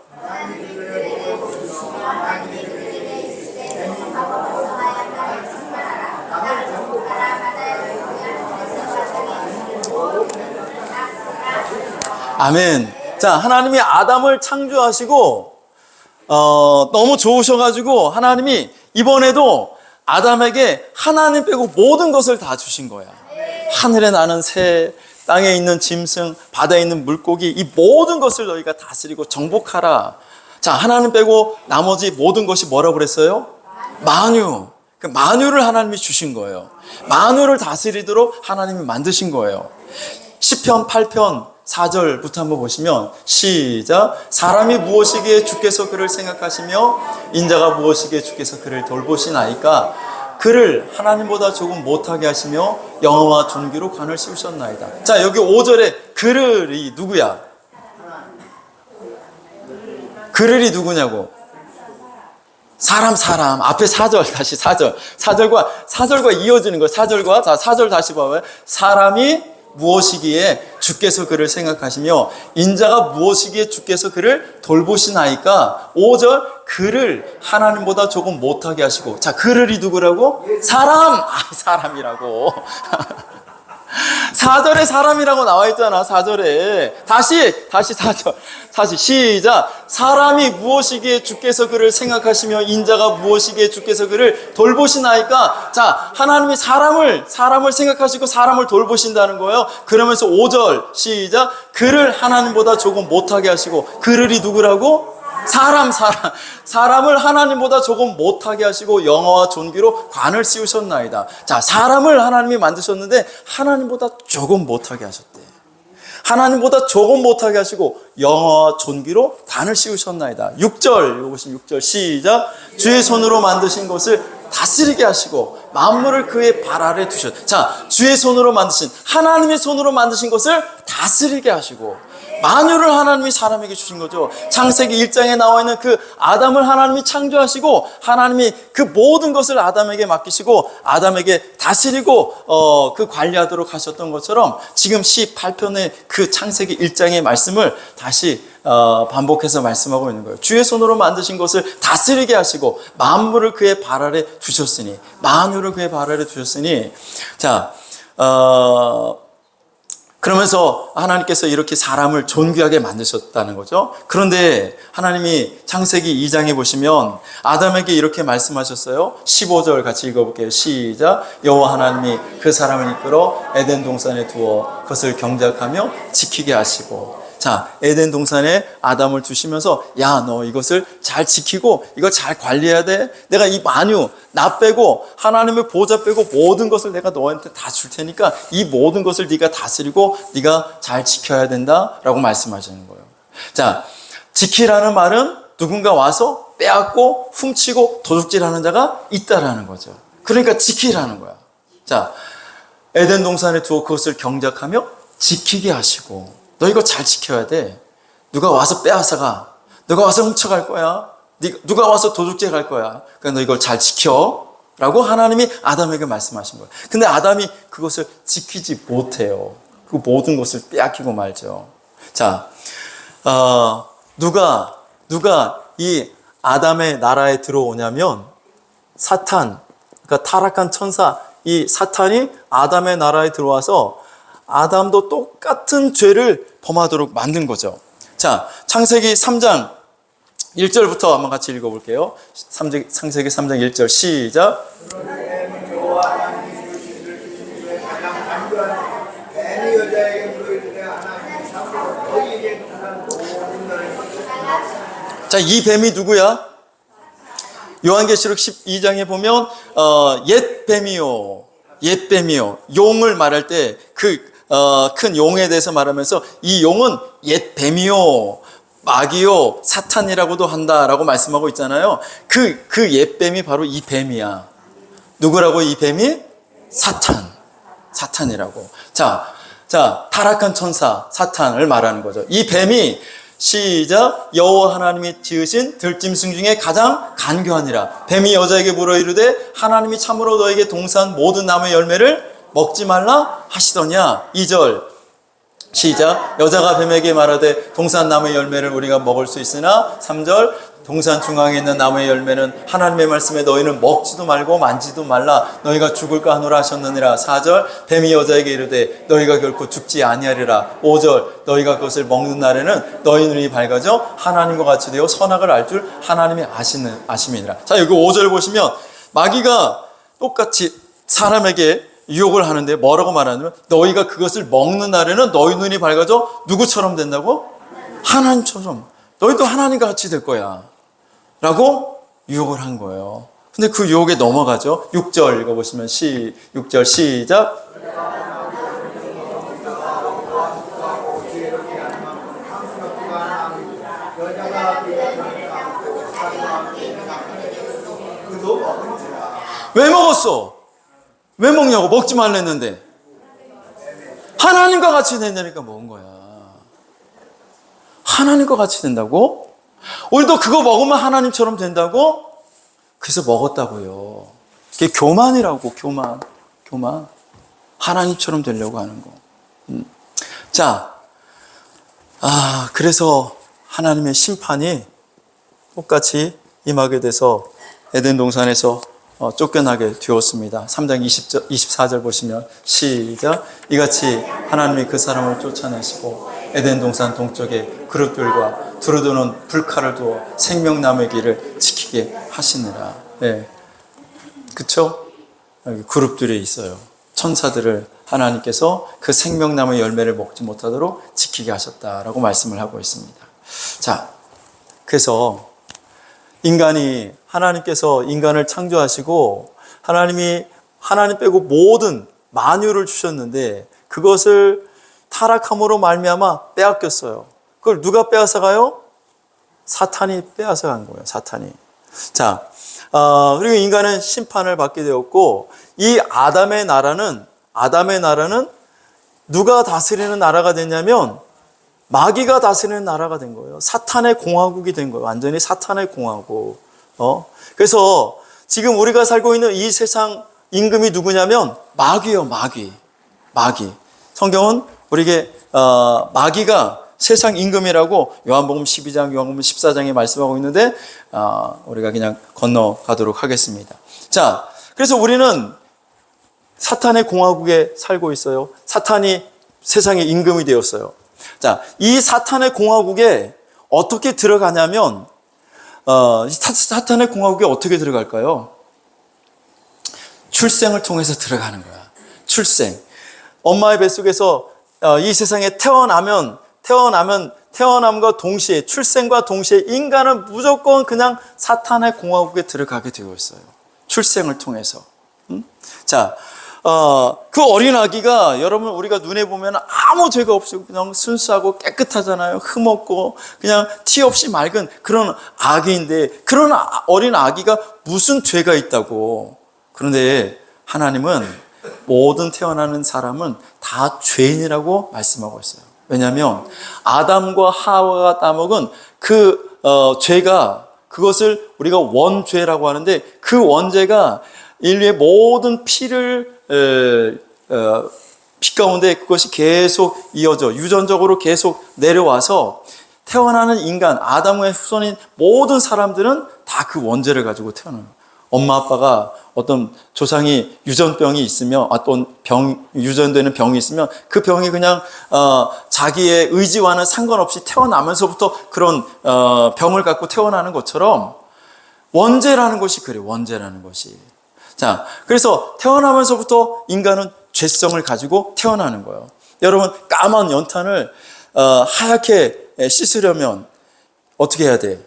아멘. 자, 하나님이 아담을 창조하시고 너무 좋으셔가지고 하나님이 이번에도 아담에게 하나님 빼고 모든 것을 다 주신 거야. 하늘에 나는 새, 땅에 있는 짐승, 바다에 있는 물고기, 이 모든 것을 너희가 다스리고 정복하라. 자, 하나님 빼고 나머지 모든 것이 뭐라고 그랬어요? 만유. 그 만유를 하나님이 주신 거예요. 만유를 다스리도록 하나님이 만드신 거예요. 시편 8편 4절부터 한번 보시면, 시작. 사람이 무엇이기에 주께서 그를 생각하시며 인자가 무엇이기에 주께서 그를 돌보시나이까. 그를 하나님보다 조금 못하게 하시며 영어와 존귀로 관을 씌우셨나이다. 자, 여기 5절에 그를이 누구야? 그를이 누구냐고? 사람. 앞에 4절, 다시 4절. 4절과 이어지는 거예요. 4절과, 자, 4절 다시 봐봐요. 사람이 무엇이기에 주께서 그를 생각하시며 인자가 무엇이기에 주께서 그를 돌보시나이까. 5절 그를 하나님보다 조금 못하게 하시고. 자, 그를이 누구라고? 사람. 사람이라고. 4절에 사람이라고 나와 있잖아. 4절에 다시 4절 다시 시작. 사람이 무엇이기에 주께서 그를 생각하시며 인자가 무엇이기에 주께서 그를 돌보시나이까. 자, 하나님이 사람을 생각하시고 사람을 돌보신다는 거예요. 그러면서 5절 시작. 그를 하나님보다 조금 못하게 하시고. 그를이 누구라고? 사람을 하나님보다 조금 못하게 하시고 영어와 존귀로 관을 씌우셨나이다. 자, 사람을 하나님이 만드셨는데 하나님보다 조금 못하게 하셨대. 하나님보다 조금 못하게 하시고 영어와 존귀로 관을 씌우셨나이다. 6절, 6절 시작. 주의 손으로 만드신 것을 다스리게 하시고 만물을 그의 발 아래 두셨. 자, 주의 손으로 만드신, 하나님의 손으로 만드신 것을 다스리게 하시고 만유를 하나님이 사람에게 주신 거죠. 창세기 1장에 나와 있는 그 아담을 하나님이 창조하시고 하나님이 그 모든 것을 아담에게 맡기시고 아담에게 다스리고 그 관리하도록 하셨던 것처럼 지금 18편의 그 창세기 1장의 말씀을 다시 반복해서 말씀하고 있는 거예요. 주의 손으로 만드신 것을 다스리게 하시고 만물을 그의 발 아래 두셨으니, 만유를 그의 발 아래 두셨으니. 자, 그러면서 하나님께서 이렇게 사람을 존귀하게 만드셨다는 거죠. 그런데 하나님이 창세기 2장에 보시면 아담에게 이렇게 말씀하셨어요. 15절 같이 읽어볼게요. 시작. 여호와 하나님이 그 사람을 이끌어 에덴 동산에 두어 그것을 경작하며 지키게 하시고. 자, 에덴 동산에 아담을 두시면서 야, 너 이것을 잘 지키고 이걸 잘 관리해야 돼. 내가 이 만유, 나 빼고 하나님의 보좌 빼고 모든 것을 내가 너한테 다 줄 테니까 이 모든 것을 네가 다스리고 네가 잘 지켜야 된다라고 말씀하시는 거예요. 자, 지키라는 말은 누군가 와서 빼앗고 훔치고 도둑질하는 자가 있다라는 거죠. 그러니까 지키라는 거야. 자, 에덴 동산에 두어 그것을 경작하며 지키게 하시고. 너 이거 잘 지켜야 돼. 누가 와서 빼앗아가. 누가 와서 훔쳐갈 거야. 누가 와서 도둑질할 거야. 그러니까 너 이걸 잘 지켜. 라고 하나님이 아담에게 말씀하신 거예요. 근데 아담이 그것을 지키지 못해요. 그 모든 것을 빼앗기고 말죠. 자, 누가 이 아담의 나라에 들어오냐면 사탄, 그러니까 타락한 천사, 이 사탄이 아담의 나라에 들어와서 아담도 똑같은 죄를 범하도록 만든 거죠. 자, 창세기 3장 1절부터 한번 같이 읽어볼게요. 창세기 3장 1절 시작. 자, 이 뱀이 누구야? 요한계시록 12장에 보면 옛 뱀이요, 옛 뱀이요. 용을 말할 때 큰 용에 대해서 말하면서 이 용은 옛 뱀이요, 마귀요, 사탄이라고도 한다라고 말씀하고 있잖아요. 그 옛 뱀이 바로 이 뱀이야. 누구라고? 이 뱀이? 사탄이라고. 자, 타락한 천사 사탄을 말하는 거죠. 이 뱀이 시작. 여호와 하나님이 지으신 들짐승 중에 가장 간교하니라. 뱀이 여자에게 물어 이르되 하나님이 참으로 너에게 동산 모든 나무의 열매를 먹지 말라 하시더냐. 2절 시작. 여자가 뱀에게 말하되 동산 나무의 열매를 우리가 먹을 수 있으나 3절 동산 중앙에 있는 나무의 열매는 하나님의 말씀에 너희는 먹지도 말고 만지도 말라 너희가 죽을까 하노라 하셨느니라. 4절 뱀이 여자에게 이르되 너희가 결코 죽지 아니하리라. 5절 너희가 그것을 먹는 날에는 너희 눈이 밝아져 하나님과 같이 되어 선악을 알 줄 하나님이 아심이니라. 자, 여기 5절 보시면 마귀가 똑같이 사람에게 유혹을 하는데 뭐라고 말하냐면 너희가 그것을 먹는 날에는 너희 눈이 밝아져 누구처럼 된다고? 하나님처럼. 너희도 하나님과 같이 될 거야 라고 유혹을 한 거예요. 근데 그 유혹에 넘어가죠. 6절 읽어보시면 6절 시작. 왜 먹었어? 왜 먹냐고. 먹지 말랬는데 하나님과 같이 된다니까 먹은 거야. 하나님과 같이 된다고? 우리도 그거 먹으면 하나님처럼 된다고? 그래서 먹었다고요. 그게 교만이라고. 교만. 하나님처럼 되려고 하는 거. 자, 그래서 하나님의 심판이 똑같이 임하게 돼서 에덴 동산에서 쫓겨나게 되었습니다. 3장 24절 보시면 시작. 이같이 하나님이 그 사람을 쫓아내시고 에덴 동산 동쪽에 그룹들과 두루두는 불칼을 두어 생명나무의 길을 지키게 하시느라. 네. 그쵸? 여기 그룹들이 있어요. 천사들을 하나님께서 그 생명나무의 열매를 먹지 못하도록 지키게 하셨다라고 말씀을 하고 있습니다. 자, 그래서 하나님께서 인간을 창조하시고 하나님 빼고 모든 만유를 주셨는데 그것을 타락함으로 말미암아 빼앗겼어요. 그걸 누가 빼앗아가요? 사탄이 빼앗아간 거예요. 사탄이. 자, 그리고 인간은 심판을 받게 되었고 이 아담의 나라는 누가 다스리는 나라가 됐냐면 마귀가 다스리는 나라가 된 거예요. 사탄의 공화국이 된 거예요. 완전히 사탄의 공화국. 그래서 지금 우리가 살고 있는 이 세상 임금이 누구냐면 마귀예요. 마귀. 성경은 우리에게 마귀가 세상 임금이라고 요한복음 12장, 요한복음 14장에 말씀하고 있는데 우리가 그냥 건너가도록 하겠습니다. 자, 그래서 우리는 사탄의 공화국에 살고 있어요. 사탄이 세상의 임금이 되었어요. 자, 이 사탄의 공화국에 어떻게 들어가냐면 사탄의 공화국에 어떻게 들어갈까요? 출생을 통해서 들어가는 거야. 출생. 엄마의 뱃속에서 이 세상에 태어남과 동시에 출생과 동시에 인간은 무조건 그냥 사탄의 공화국에 들어가게 되어 있어요. 출생을 통해서. 자, 그 어린 아기가 여러분 우리가 눈에 보면 아무 죄가 없이 그냥 순수하고 깨끗하잖아요. 흠없고 그냥 티 없이 맑은 그런 아기인데 그런 어린 아기가 무슨 죄가 있다고. 그런데 하나님은 모든 태어나는 사람은 다 죄인이라고 말씀하고 있어요. 왜냐하면 아담과 하와가 따먹은 그 죄가 그것을 우리가 원죄라고 하는데 그 원죄가 인류의 모든 피 가운데 그것이 계속 이어져 유전적으로 계속 내려와서 태어나는 인간, 아담의 후손인 모든 사람들은 다 그 원죄를 가지고 태어나요. 엄마 아빠가 어떤 조상이 유전병이 있으면 어떤 유전되는 병이 있으면 그 병이 그냥 자기의 의지와는 상관없이 태어나면서부터 그런 병을 갖고 태어나는 것처럼 원죄라는 것이 그래요. 원죄라는 것이. 자, 그래서 태어나면서부터 인간은 죄성을 가지고 태어나는 거예요. 여러분, 까만 연탄을 하얗게 씻으려면 어떻게 해야 돼?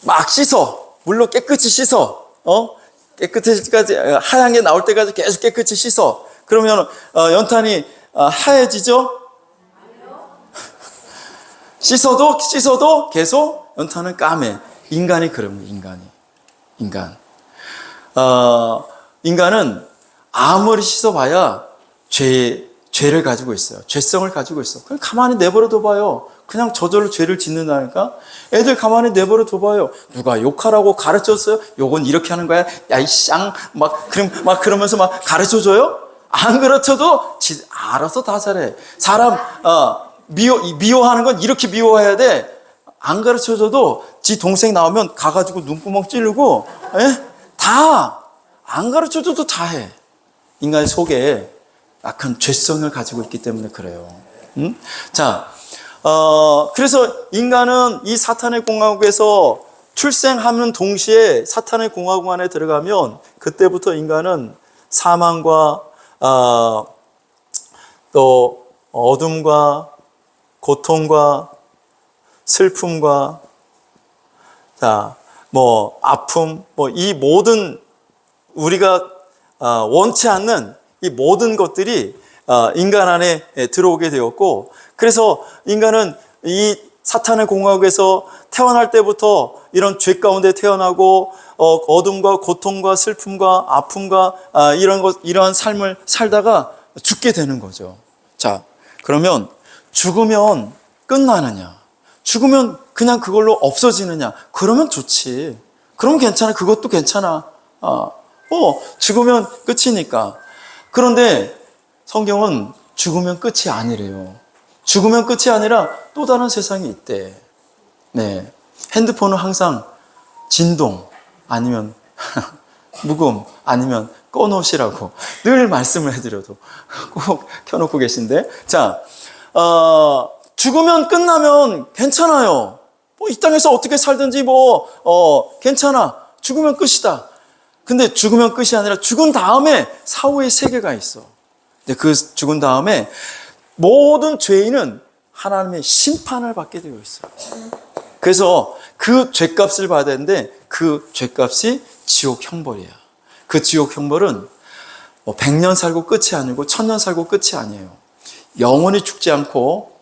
막 씻어. 물로 깨끗이 씻어. 깨끗이까지, 하얀 게 나올 때까지 계속 깨끗이 씻어. 그러면 연탄이 하얘지죠? 씻어도 계속 연탄은 까매. 인간이 그럽니다. 인간은 아무리 씻어봐야 죄를 가지고 있어요. 죄성을 가지고 있어. 그냥 가만히 내버려 둬봐요. 그냥 저절로 죄를 짓는다니까? 애들 가만히 내버려 둬봐요. 누가 욕하라고 가르쳤어요? 욕은 이렇게 하는 거야? 야, 이 쌍! 그러면서 가르쳐줘요? 안 가르쳐도 알아서 다 잘해. 사람, 미워하는 건 이렇게 미워해야 돼. 안 가르쳐줘도 지 동생 나오면 가가지고 눈구멍 찌르고, 다! 안 가르쳐줘도 다 해. 인간의 속에 약한 죄성을 가지고 있기 때문에 그래요. 자, 그래서 인간은 이 사탄의 공화국에서 출생하는 동시에 사탄의 공화국 안에 들어가면 그때부터 인간은 사망과 또 어둠과 고통과 슬픔과 아픔, 이 모든 우리가 원치 않는 이 모든 것들이 인간 안에 들어오게 되었고, 그래서 인간은 이 사탄의 공화국에서 태어날 때부터 이런 죄 가운데 태어나고 어둠과 고통과 슬픔과 아픔과 이러한 삶을 살다가 죽게 되는 거죠. 자, 그러면 죽으면 끝나느냐? 죽으면 그냥 그걸로 없어지느냐? 그러면 좋지. 그러면 괜찮아. 그것도 괜찮아. 죽으면 끝이니까. 그런데 성경은 죽으면 끝이 아니래요. 죽으면 끝이 아니라 또 다른 세상이 있대. 네. 핸드폰은 항상 진동 아니면 묵음 아니면 꺼놓으시라고 늘 말씀을 해드려도 꼭 켜놓고 계신데. 자, 죽으면 끝나면 괜찮아요. 이 땅에서 어떻게 살든지 괜찮아. 죽으면 끝이다. 근데 죽으면 끝이 아니라 죽은 다음에 사후의 세계가 있어. 근데 그 죽은 다음에 모든 죄인은 하나님의 심판을 받게 되어 있어요. 그래서 그 죄값을 받아야 되는데 그 죄값이 지옥 형벌이야. 그 지옥 형벌은 100년 살고 끝이 아니고 1000년 살고 끝이 아니에요. 영원히 죽지 않고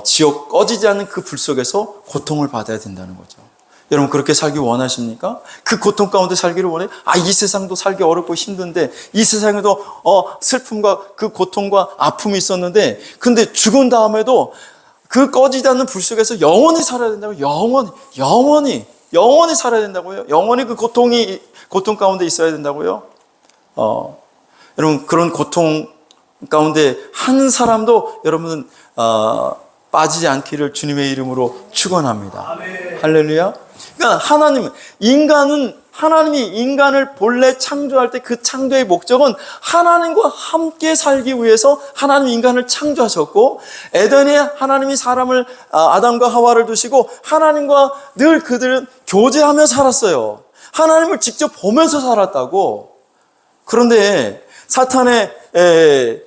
지옥 꺼지지 않는 그 불 속에서 고통을 받아야 된다는 거죠. 여러분 그렇게 살기 원하십니까? 그 고통 가운데 살기를 원해? 이 세상도 살기 어렵고 힘든데 이 세상에도 슬픔과 그 고통과 아픔이 있었는데 근데 죽은 다음에도 그 꺼지지 않는 불 속에서 영원히 살아야 된다고요. 영원히 살아야 된다고요. 영원히 그 고통 가운데 있어야 된다고요. 여러분 그런 고통 가운데 한 사람도 여러분은 빠지지 않기를 주님의 이름으로 축원합니다. 아멘. 할렐루야. 그러니까 하나님이 인간을 본래 창조할 때 그 창조의 목적은 하나님과 함께 살기 위해서 하나님이 인간을 창조하셨고, 에덴에 하나님이 사람을 아담과 하와를 두시고 하나님과 늘 그들은 교제하며 살았어요. 하나님을 직접 보면서 살았다고. 그런데 사탄의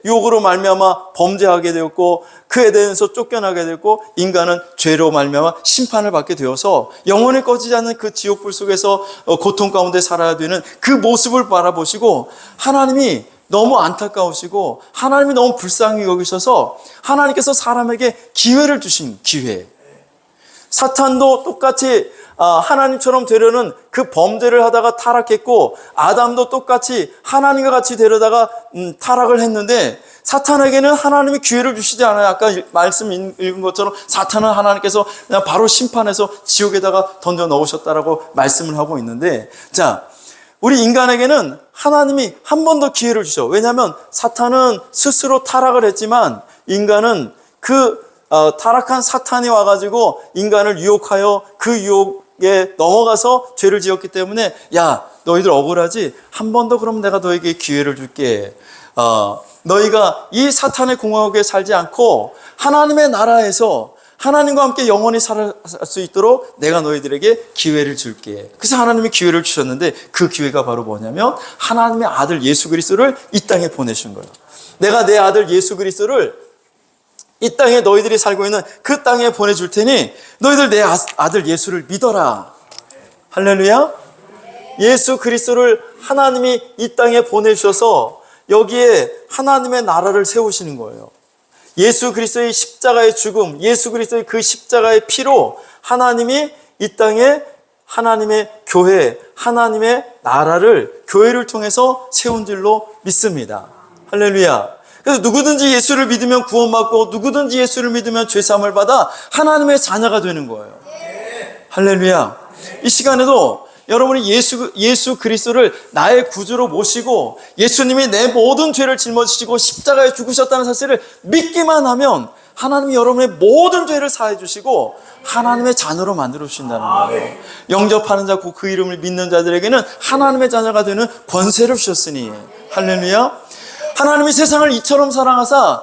유혹으로 말미암아 범죄하게 되었고 그 에덴에서 쫓겨나게 되었고 인간은 죄로 말미암아 심판을 받게 되어서 영원히 꺼지지 않는 그 지옥불 속에서 고통 가운데 살아야 되는 그 모습을 바라보시고 하나님이 너무 안타까우시고 하나님이 너무 불쌍히 여기셔서 하나님께서 사람에게 기회를 주신 기회. 사탄도 똑같이 하나님처럼 되려는 그 범죄를 하다가 타락했고 아담도 똑같이 하나님과 같이 되려다가 타락을 했는데 사탄에게는 하나님이 기회를 주시지 않아요. 아까 말씀 읽은 것처럼 사탄은 하나님께서 그냥 바로 심판해서 지옥에다가 던져 넣으셨다라고 말씀을 하고 있는데, 자, 우리 인간에게는 하나님이 한 번 더 기회를 주셔. 왜냐하면 사탄은 스스로 타락을 했지만 인간은 그 타락한 사탄이 와가지고 인간을 유혹하여 그 유혹에 넘어가서 죄를 지었기 때문에 야, 너희들 억울하지? 한 번 더 그럼 내가 너에게 기회를 줄게. 너희가 이 사탄의 공화국에 살지 않고 하나님의 나라에서 하나님과 함께 영원히 살 수 있도록 내가 너희들에게 기회를 줄게. 그래서 하나님이 기회를 주셨는데 그 기회가 바로 뭐냐면 하나님의 아들 예수 그리스도를 이 땅에 보내신 거예요. 내가 내 아들 예수 그리스도를 이 땅에 너희들이 살고 있는 그 땅에 보내줄 테니 너희들 내 아들 예수를 믿어라. 할렐루야. 예수 그리스도를 하나님이 이 땅에 보내주셔서 여기에 하나님의 나라를 세우시는 거예요. 예수 그리스도의 십자가의 죽음, 예수 그리스도의 그 십자가의 피로 하나님이 이 땅에 하나님의 교회, 하나님의 나라를 교회를 통해서 세운 줄로 믿습니다. 할렐루야. 그래서 누구든지 예수를 믿으면 구원받고 누구든지 예수를 믿으면 죄사함을 받아 하나님의 자녀가 되는 거예요. 할렐루야. 이 시간에도 여러분이 예수 그리스도를 나의 구주로 모시고 예수님이 내 모든 죄를 짊어지시고 십자가에 죽으셨다는 사실을 믿기만 하면 하나님이 여러분의 모든 죄를 사해 주시고 하나님의 자녀로 만들어 주신다는 거예요. 영접하는 자, 그 이름을 믿는 자들에게는 하나님의 자녀가 되는 권세를 주셨으니. 할렐루야. 하나님이 세상을 이처럼 사랑하사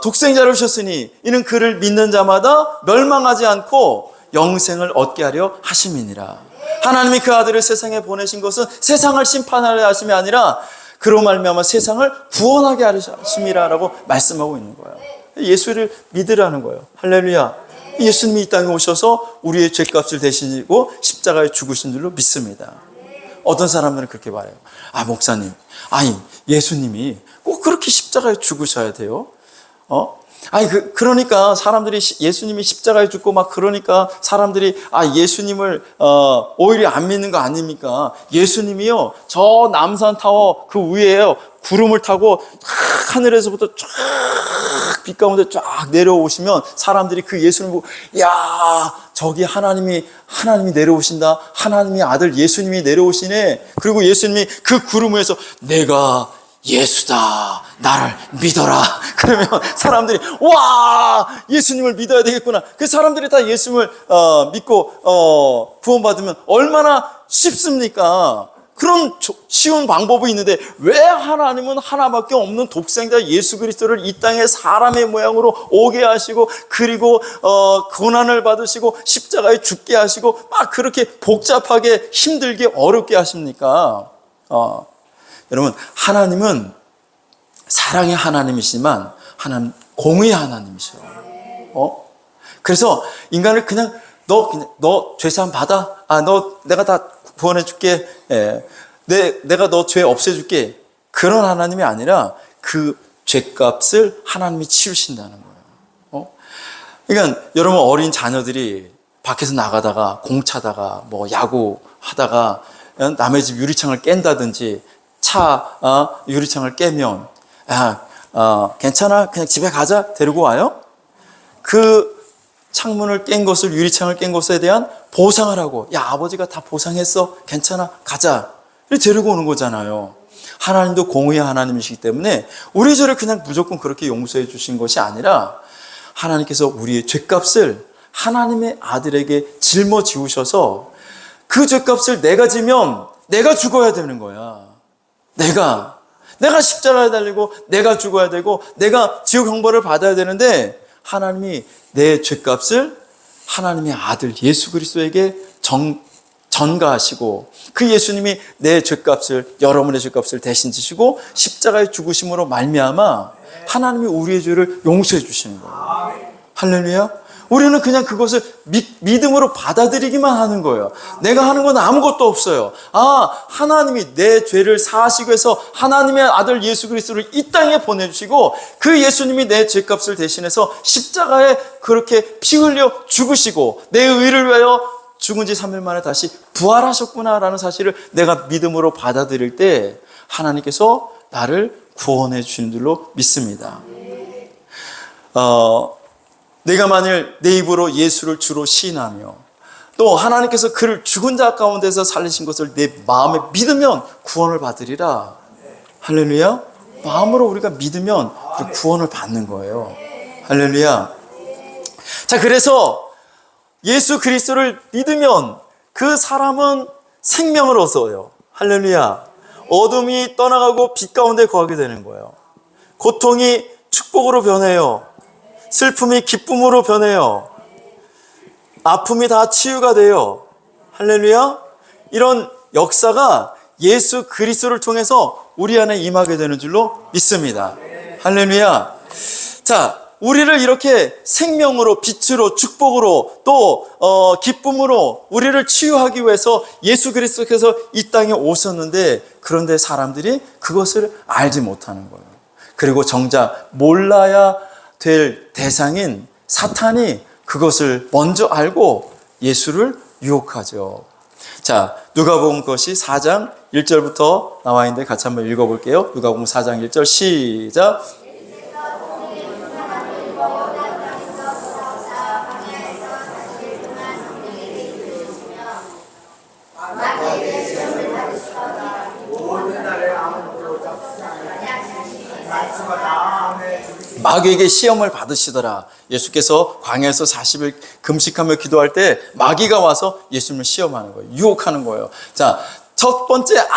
독생자를 주셨으니 이는 그를 믿는 자마다 멸망하지 않고 영생을 얻게 하려 하심이니라. 하나님이 그 아들을 세상에 보내신 것은 세상을 심판하려 하심이 아니라 그로 말미암아 세상을 구원하게 하려 하심이라라고 말씀하고 있는 거예요. 예수를 믿으라는 거예요. 할렐루야. 예수님이 이 땅에 오셔서 우리의 죄값을 대신이고 십자가에 죽으신 줄로 믿습니다. 어떤 사람들은 그렇게 말해요. 아, 목사님, 아니 예수님이 꼭 그렇게 십자가에 죽으셔야 돼요? 아니 그러니까 사람들이 예수님이 십자가에 죽고 막 그러니까 사람들이 예수님을 오히려 안 믿는 거 아닙니까? 예수님이요 저 남산타워 그 위에요 구름을 타고 하늘에서부터 쫙 빛 가운데 쫙 내려오시면 사람들이 그 예수님을 보고 야 저기 하나님이 내려오신다. 하나님의 아들 예수님이 내려오시네. 그리고 예수님이 그 구름 위에서 내가 예수다. 나를 믿어라. 그러면 사람들이 와 예수님을 믿어야 되겠구나. 그 사람들이 다 예수님을 믿고 구원받으면 얼마나 쉽습니까? 그런 쉬운 방법이 있는데 왜 하나님은 하나밖에 없는 독생자 예수 그리스도를 이 땅에 사람의 모양으로 오게 하시고 그리고 고난을 받으시고 십자가에 죽게 하시고 막 그렇게 복잡하게 힘들게 어렵게 하십니까? 여러분 하나님은 사랑의 하나님이시지만 하나님 공의의 하나님이셔요. 그래서 인간을 그냥 너 죄사함 받아. 내가 다 구원해 줄게. 내가 너 죄 없애줄게. 그런 하나님이 아니라 그 죄값을 하나님이 치우신다는 거예요. 그러니까 여러분 어린 자녀들이 밖에서 나가다가 공 차다가 뭐 야구 하다가 남의 집 유리창을 깬다든지 차 유리창을 깨면 괜찮아 그냥 집에 가자 데리고 와요. 그 창문을 깬 것을 유리창을 깬 것에 대한 보상을 하고 야 아버지가 다 보상했어 괜찮아 가자 데리고 오는 거잖아요. 하나님도 공의의 하나님이시기 때문에 우리 죄를 그냥 무조건 그렇게 용서해 주신 것이 아니라 하나님께서 우리의 죄값을 하나님의 아들에게 짊어지우셔서 그 죄값을 내가 지면 내가 죽어야 되는 거야. 내가 십자가에 달리고 내가 죽어야 되고 내가 지옥 형벌을 받아야 되는데 하나님이 내 죄값을 하나님의 아들 예수 그리스도에게 전가하시고 그 예수님이 내 죄값을 여러분의 죄값을 대신 지시고 십자가에 죽으심으로 말미암아 하나님이 우리의 죄를 용서해 주시는 거예요. 할렐루야. 우리는 그냥 그것을 믿음으로 받아들이기만 하는 거예요. 내가 하는 건 아무것도 없어요. 하나님이 내 죄를 사하시기 위해서 하나님의 아들 예수 그리스도를 이 땅에 보내주시고 그 예수님이 내 죄값을 대신해서 십자가에 그렇게 피 흘려 죽으시고 내 의를 위하여 죽은 지 3일 만에 다시 부활하셨구나라는 사실을 내가 믿음으로 받아들일 때 하나님께서 나를 구원해 주시는 줄로 믿습니다. 내가 만일 내 입으로 예수를 주로 시인하며 또 하나님께서 그를 죽은 자 가운데서 살리신 것을 내 마음에 믿으면 구원을 받으리라. 할렐루야. 마음으로 우리가 믿으면 구원을 받는 거예요. 할렐루야. 자, 그래서 예수 그리스도를 믿으면 그 사람은 생명을 얻어요. 할렐루야. 어둠이 떠나가고 빛 가운데 거하게 되는 거예요. 고통이 축복으로 변해요. 슬픔이 기쁨으로 변해요. 아픔이 다 치유가 돼요. 할렐루야. 이런 역사가 예수 그리스도를 통해서 우리 안에 임하게 되는 줄로 믿습니다. 할렐루야. 자, 우리를 이렇게 생명으로, 빛으로, 축복으로, 또 기쁨으로 우리를 치유하기 위해서 예수 그리스도께서 이 땅에 오셨는데, 그런데 사람들이 그것을 알지 못하는 거예요. 그리고 정작 몰라야 될 대상인 사탄이 그것을 먼저 알고 예수를 유혹하죠. 자, 누가복음 것이 4장 1절부터 나와 있는데 같이 한번 읽어볼게요. 누가복음 4장 1절 시작. 마귀에게 시험을 받으시더라. 예수께서 광야에서 40일 금식하며 기도할 때 마귀가 와서 예수님을 시험하는 거예요. 유혹하는 거예요. 자, 첫 번째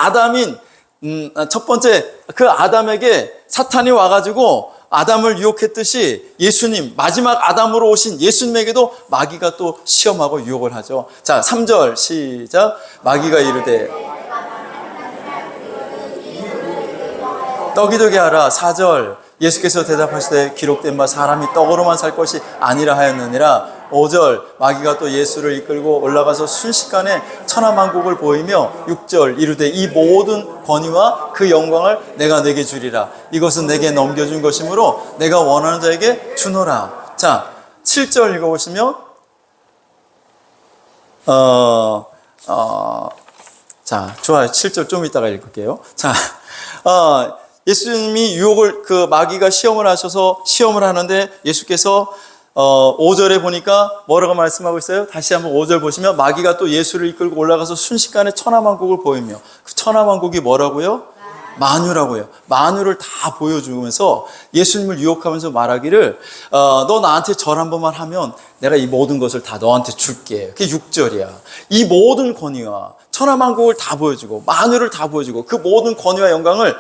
그 아담에게 사탄이 와가지고 아담을 유혹했듯이 예수님, 마지막 아담으로 오신 예수님에게도 마귀가 또 시험하고 유혹을 하죠. 자, 3절 시작. 마귀가 이르되 떡이 되게 하라. 4절 예수께서 대답하시되 기록된 바 사람이 떡으로만 살 것이 아니라 하였느니라. 5절 마귀가 또 예수를 이끌고 올라가서 순식간에 천하만국을 보이며 6절 이르되 이 모든 권위와 그 영광을 내가 내게 주리라. 이것은 내게 넘겨준 것이므로 내가 원하는 자에게 주노라. 자, 7절 읽어보시면 자, 좋아요. 7절 좀 이따가 읽을게요. 자, 예수님이 유혹을, 그 마귀가 시험을 하셔서 시험을 하는데 예수께서 5절에 보니까 뭐라고 말씀하고 있어요? 다시 한번 5절 보시면 마귀가 또 예수를 이끌고 올라가서 순식간에 천하만국을 보이며, 그 천하만국이 뭐라고요? 만유라고요. 만유를 다 보여주면서 예수님을 유혹하면서 말하기를 너 나한테 절 한 번만 하면 내가 이 모든 것을 다 너한테 줄게. 그게 6절이야. 이 모든 권위와 천하만국을 다 보여주고 만유를 다 보여주고 그 모든 권위와 영광을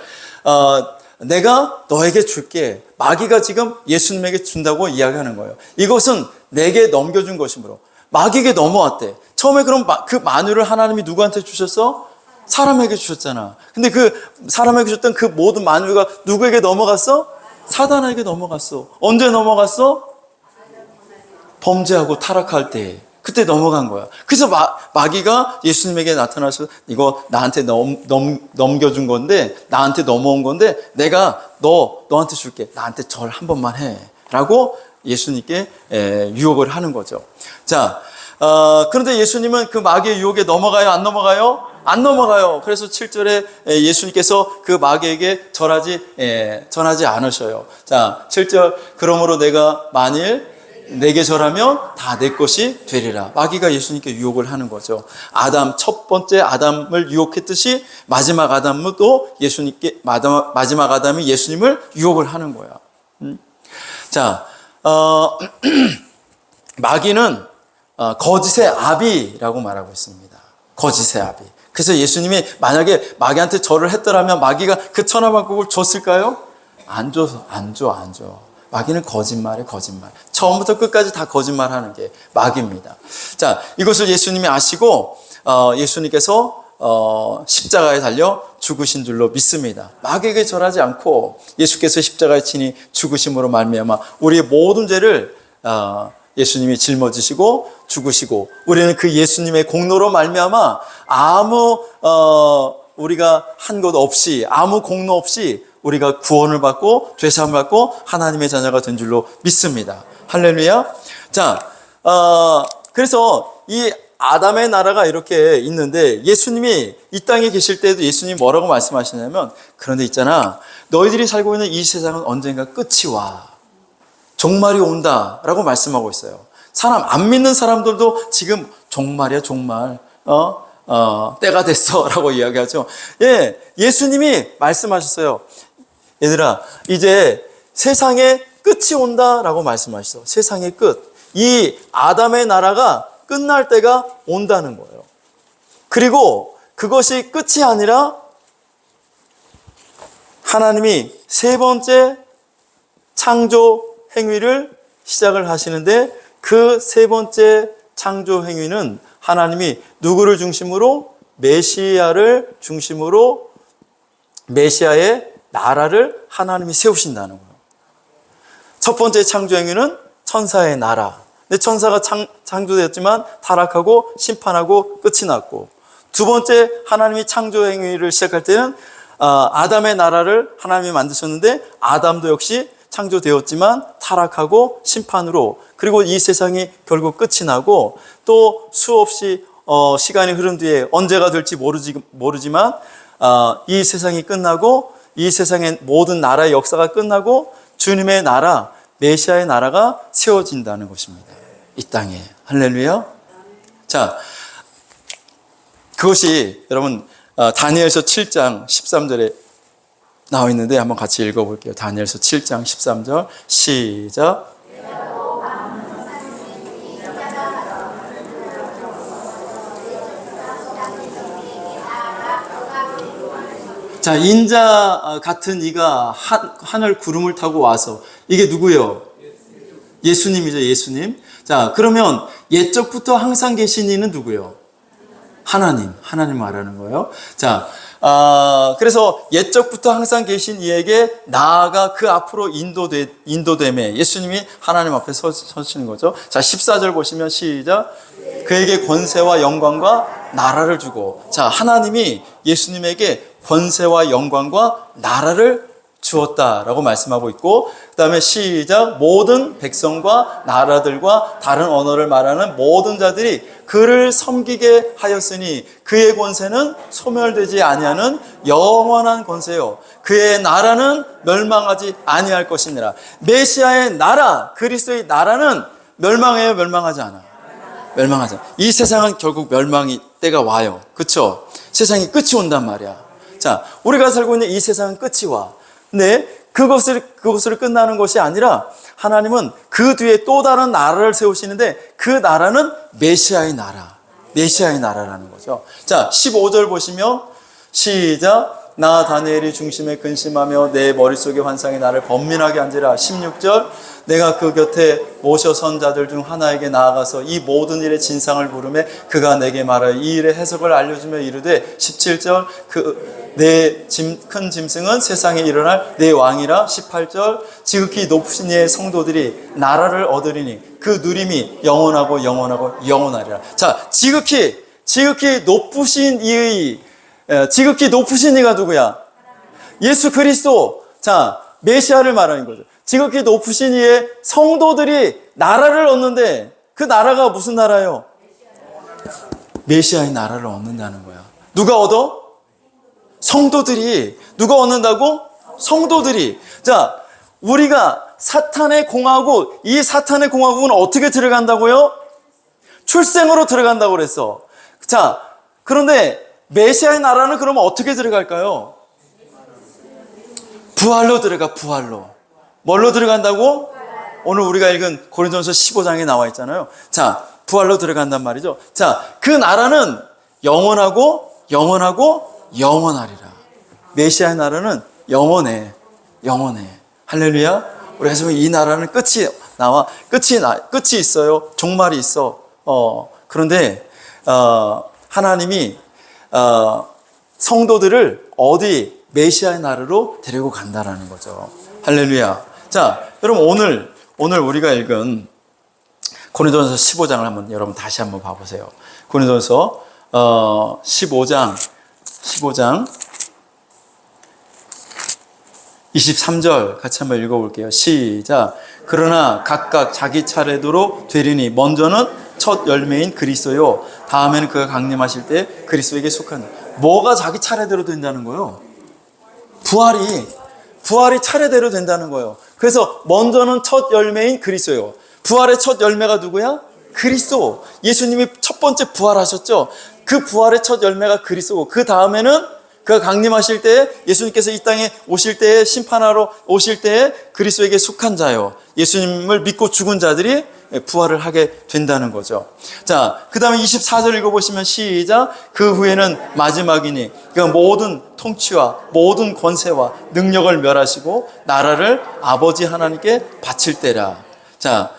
내가 너에게 줄게. 마귀가 지금 예수님에게 준다고 이야기하는 거예요. 이것은 내게 넘겨준 것이므로. 마귀에게 넘어왔대. 처음에 그럼 그 만유를 하나님이 누구한테 주셨어? 사람에게 주셨잖아. 근데 그 사람에게 주셨던 그 모든 만유가 누구에게 넘어갔어? 사단에게 넘어갔어. 언제 넘어갔어? 범죄하고 타락할 때. 그때 넘어간 거야. 그래서 마귀가 예수님에게 나타나서 이거 나한테 넘겨준 건데, 나한테 넘어온 건데, 내가 너한테 줄게. 나한테 절 한 번만 해. 라고 예수님께 유혹을 하는 거죠. 자, 그런데 예수님은 그 마귀의 유혹에 넘어가요? 안 넘어가요? 안 넘어가요. 그래서 7절에 예수님께서 그 마귀에게 전하지 않으셔요. 자, 7절, 그러므로 내가 만일 내게 절하면 다 내 것이 되리라. 마귀가 예수님께 유혹을 하는 거죠. 첫 번째 아담을 유혹했듯이 마지막 아담도 마지막 아담이 예수님을 유혹을 하는 거야. 자, 마귀는 거짓의 아비라고 말하고 있습니다. 거짓의 아비. 그래서 예수님이 만약에 마귀한테 절을 했더라면 마귀가 그 천하만국을 줬을까요? 안 줘. 마귀는 거짓말이에요, 거짓말. 처음부터 끝까지 다 거짓말하는 게 마귀입니다. 자, 이것을 예수님이 아시고 예수님께서 십자가에 달려 죽으신 줄로 믿습니다. 마귀에게 절하지 않고 예수께서 십자가에 친히 죽으심으로 말미암아 우리의 모든 죄를 예수님이 짊어지시고 죽으시고, 우리는 그 예수님의 공로로 말미암아 아무 우리가 한 것 없이, 아무 공로 없이 우리가 구원을 받고 죄사함을 받고 하나님의 자녀가 된 줄로 믿습니다. 할렐루야. 자, 그래서 이 아담의 나라가 이렇게 있는데, 예수님이 이 땅에 계실 때도 예수님이 뭐라고 말씀하시냐면, 그런데 있잖아, 너희들이 살고 있는 이 세상은 언젠가 끝이 와. 종말이 온다라고 말씀하고 있어요. 안 믿는 사람들도 지금 종말이야, 종말. 때가 됐어 라고 이야기하죠. 예수님이 말씀하셨어요. 얘들아, 이제 세상의 끝이 온다라고 말씀하시죠. 세상의 끝. 이 아담의 나라가 끝날 때가 온다는 거예요. 그리고 그것이 끝이 아니라 하나님이 세 번째 창조 행위를 시작을 하시는데 그 세 번째 창조 행위는 하나님이 누구를 중심으로? 메시아를 중심으로 메시아의 나라를 하나님이 세우신다는 거예요. 첫 번째 창조 행위는 천사의 나라. 근데 천사가 창조되었지만 타락하고 심판하고 끝이 났고, 두 번째 하나님이 창조 행위를 시작할 때는 아담의 나라를 하나님이 만드셨는데 아담도 역시 창조되었지만 타락하고 심판으로, 그리고 이 세상이 결국 끝이 나고 또 수없이 시간이 흐른 뒤에 언제가 될지 모르지만 이 세상이 끝나고 이 세상의 모든 나라의 역사가 끝나고 주님의 나라, 메시아의 나라가 세워진다는 것입니다. 이 땅에. 할렐루야. 자, 그것이 여러분 다니엘서 7장 13절에 나와 있는데 한번 같이 읽어볼게요. 다니엘서 7장 13절 시작. 자, 인자 같은 이가 하늘 구름을 타고 와서, 이게 누구예요? 예수님이죠, 예수님. 자, 그러면 옛적부터 항상 계신 이는 누구예요? 하나님 말하는 거예요. 자, 그래서 옛적부터 항상 계신 이에게 나아가 그 앞으로 인도됨에 예수님이 하나님 앞에 서시는 거죠. 자, 14절 보시면 시작. 그에게 권세와 영광과 나라를 주고. 자, 하나님이 예수님에게 권세와 영광과 나라를 주었다라고 말씀하고 있고, 그 다음에 시작. 모든 백성과 나라들과 다른 언어를 말하는 모든 자들이 그를 섬기게 하였으니 그의 권세는 소멸되지 아니하는 영원한 권세요. 그의 나라는 멸망하지 아니할 것이니라. 메시아의 나라, 그리스도의 나라는 멸망해요, 멸망하지 않아? 멸망하지 않아. 이 세상은 결국 멸망이 때가 와요. 그렇죠? 세상이 끝이 온단 말이야. 자, 우리가 살고 있는 이 세상은 끝이 와. 근데 그것으로 끝나는 것이 아니라 하나님은 그 뒤에 또 다른 나라를 세우시는데 그 나라는 메시아의 나라, 메시아의 나라라는 거죠. 자, 15절 보시면 시작. 나 다니엘이 중심에 근심하며 내 머릿속의 환상이 나를 번민하게 한지라. 16절. 내가 그 곁에 모셔 선 자들 중 하나에게 나아가서 이 모든 일의 진상을 물으매 그가 내게 말하여 이 일의 해석을 알려주며 이르되. 17절. 내 큰 짐승은 세상에 일어날 내 왕이라. 18절. 지극히 높으신 이의 성도들이 나라를 얻으리니 그 누림이 영원하고 영원하고 영원하리라. 자, 지극히 높으신 이가 누구야? 예수 그리스도. 자, 메시아를 말하는 거죠. 지극히 높으신 이의 성도들이 나라를 얻는데 그 나라가 무슨 나라예요? 메시아의 나라를 얻는다는 거야. 누가 얻어? 성도들이. 누가 얻는다고? 성도들이. 자, 우리가 사탄의 공화국, 이 사탄의 공화국은 어떻게 들어간다고요? 출생으로 들어간다고 그랬어. 자, 그런데 메시아의 나라는 그러면 어떻게 들어갈까요? 부활로 들어가, 부활로. 뭘로 들어간다고? 오늘 우리가 읽은 고린도전서 15장에 나와 있잖아요. 자, 부활로 들어간단 말이죠. 자, 그 나라는 영원하고 영원하리라. 메시아의 나라는 영원해. 할렐루야. 우리가 지금 이 나라는 끝이 있어요. 종말이 있어. 그런데 하나님이 성도들을 어디? 메시아의 나라로 데리고 간다라는 거죠. 할렐루야. 자, 여러분 오늘 우리가 읽은 고린도전서 15장을 한번 여러분 다시 한번 봐보세요. 고린도전서 15장 23절 같이 한번 읽어볼게요. 시작. 그러나 각각 자기 차례대로 되리니 먼저는 첫 열매인 그리스도요 다음에는 그가 강림하실 때 그리스도에게 속한. 뭐가 자기 차례대로 된다는 거예요? 부활이 차례대로 된다는 거예요. 그래서 먼저는 첫 열매인 그리스도요. 부활의 첫 열매가 누구야? 그리스도. 예수님이 첫 번째 부활하셨죠. 그 부활의 첫 열매가 그리스도고 그 다음에는 그가 강림하실 때, 예수님께서 이 땅에 오실 때에, 심판하러 오실 때에 그리스도에게 속한 자요, 예수님을 믿고 죽은 자들이 부활을 하게 된다는 거죠. 자, 그 다음에 24절 읽어보시면 시작. 그 후에는 마지막이니 그 모든 통치와 모든 권세와 능력을 멸하시고 나라를 아버지 하나님께 바칠 때라. 자,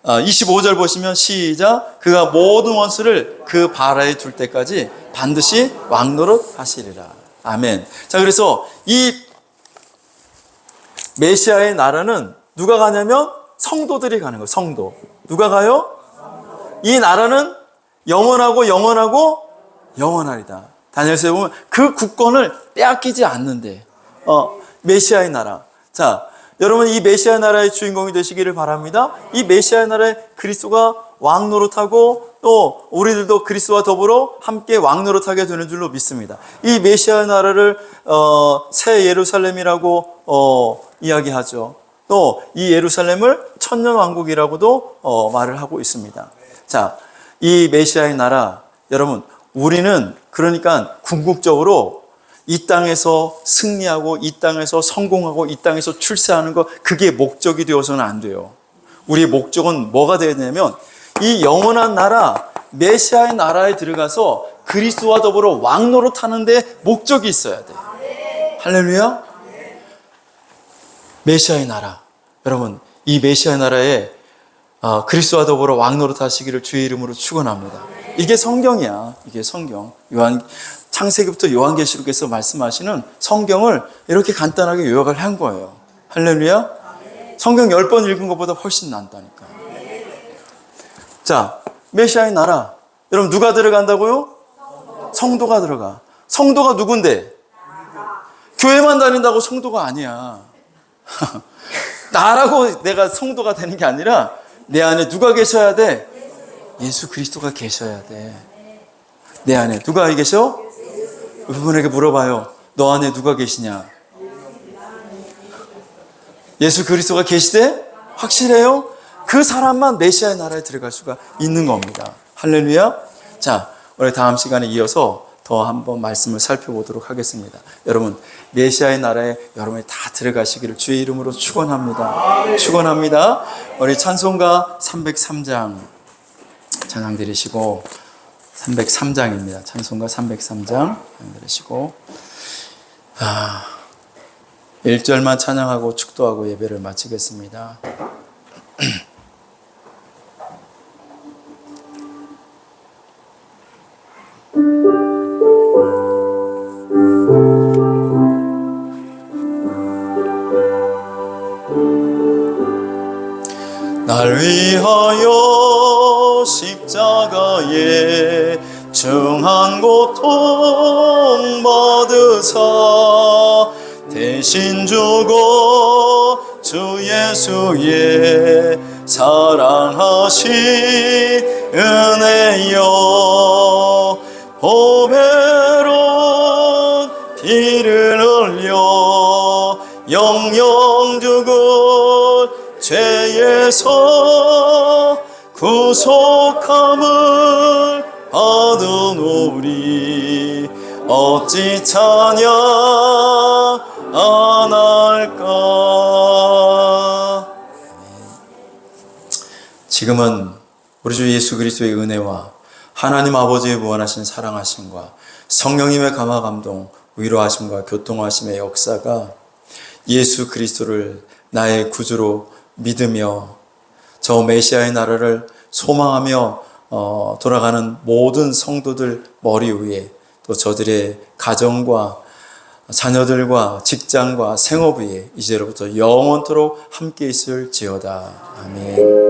25절 보시면 시작. 그가 모든 원수를 그 발아에 둘 때까지 반드시 왕노릇 하시리라. 아멘. 자, 그래서 이 메시아의 나라는 누가 가냐면 성도들이 가는 거예요. 성도. 누가 가요? 이 나라는 영원하고 영원하고 영원하리다. 다니엘서에 보면 그 국권을 빼앗기지 않는데, 메시아의 나라. 자, 여러분 이 메시아 나라의 주인공이 되시기를 바랍니다. 이 메시아 나라의 그리스도가 왕 노릇하고 또 우리들도 그리스도와 더불어 함께 왕 노릇하게 되는 줄로 믿습니다. 이 메시아 나라를 새 예루살렘이라고 이야기하죠. 또 이 예루살렘을 천년왕국이라고도 말을 하고 있습니다. 자, 이 메시아의 나라, 여러분 우리는 그러니까 궁극적으로 이 땅에서 승리하고 이 땅에서 성공하고 이 땅에서 출세하는 거, 그게 목적이 되어서는 안 돼요. 우리의 목적은 뭐가 되어야 되냐면 이 영원한 나라, 메시아의 나라에 들어가서 그리스도와 더불어 왕 노릇하는 데 목적이 있어야 돼. 할렐루야. 메시아의 나라, 여러분 이 메시아의 나라에 그리스도와 더불어 왕 노릇하시기를 주의 이름으로 축원합니다. 이게 성경이야. 이게 성경. 창세기부터 요한계시록에서 말씀하시는 성경을 이렇게 간단하게 요약을 한 거예요. 할렐루야. 성경 10번 읽은 것보다 훨씬 낫다니까. 자, 메시아의 나라, 여러분 누가 들어간다고요? 성도가 들어가. 성도가 누군데? 교회만 다닌다고 성도가 아니야. 나라고 내가 성도가 되는 게 아니라 내 안에 누가 계셔야 돼? 예수 그리스도가 계셔야 돼. 내 안에 누가 계셔? 그분에게 물어봐요. 너 안에 누가 계시냐? 예수 그리스도가 계시대? 확실해요? 그 사람만 메시아의 나라에 들어갈 수가 있는 겁니다. 할렐루야. 자, 우리 다음 시간에 이어서 더 한번 말씀을 살펴보도록 하겠습니다. 여러분 메시아의 나라에 여러분이 다 들어가시기를 주의 이름으로 축원합니다. 축원합니다. 우리 찬송가 303장 찬양 드리시고, 303장입니다. 찬송가 303장 찬양 드리시고 1절만 찬양하고 축도하고 예배를 마치겠습니다. 날 위하여 십자가에 중한 고통 받으사 대신 주고 주 예수의 사랑하신 은혜여 보배로운 피를 흘려 영영 죽은 죄에서 구속함을 받은 우리 어찌 찬양 안 할까. 지금은 우리 주 예수 그리스도의 은혜와 하나님 아버지의 무한하신 사랑하심과 성령님의 감화 감동 위로하심과 교통하심의 역사가 예수 그리스도를 나의 구주로 믿으며 저 메시아의 나라를 소망하며 돌아가는 모든 성도들 머리 위에, 또 저들의 가정과 자녀들과 직장과 생업 위에 이제로부터 영원토록 함께 있을지어다. 아멘.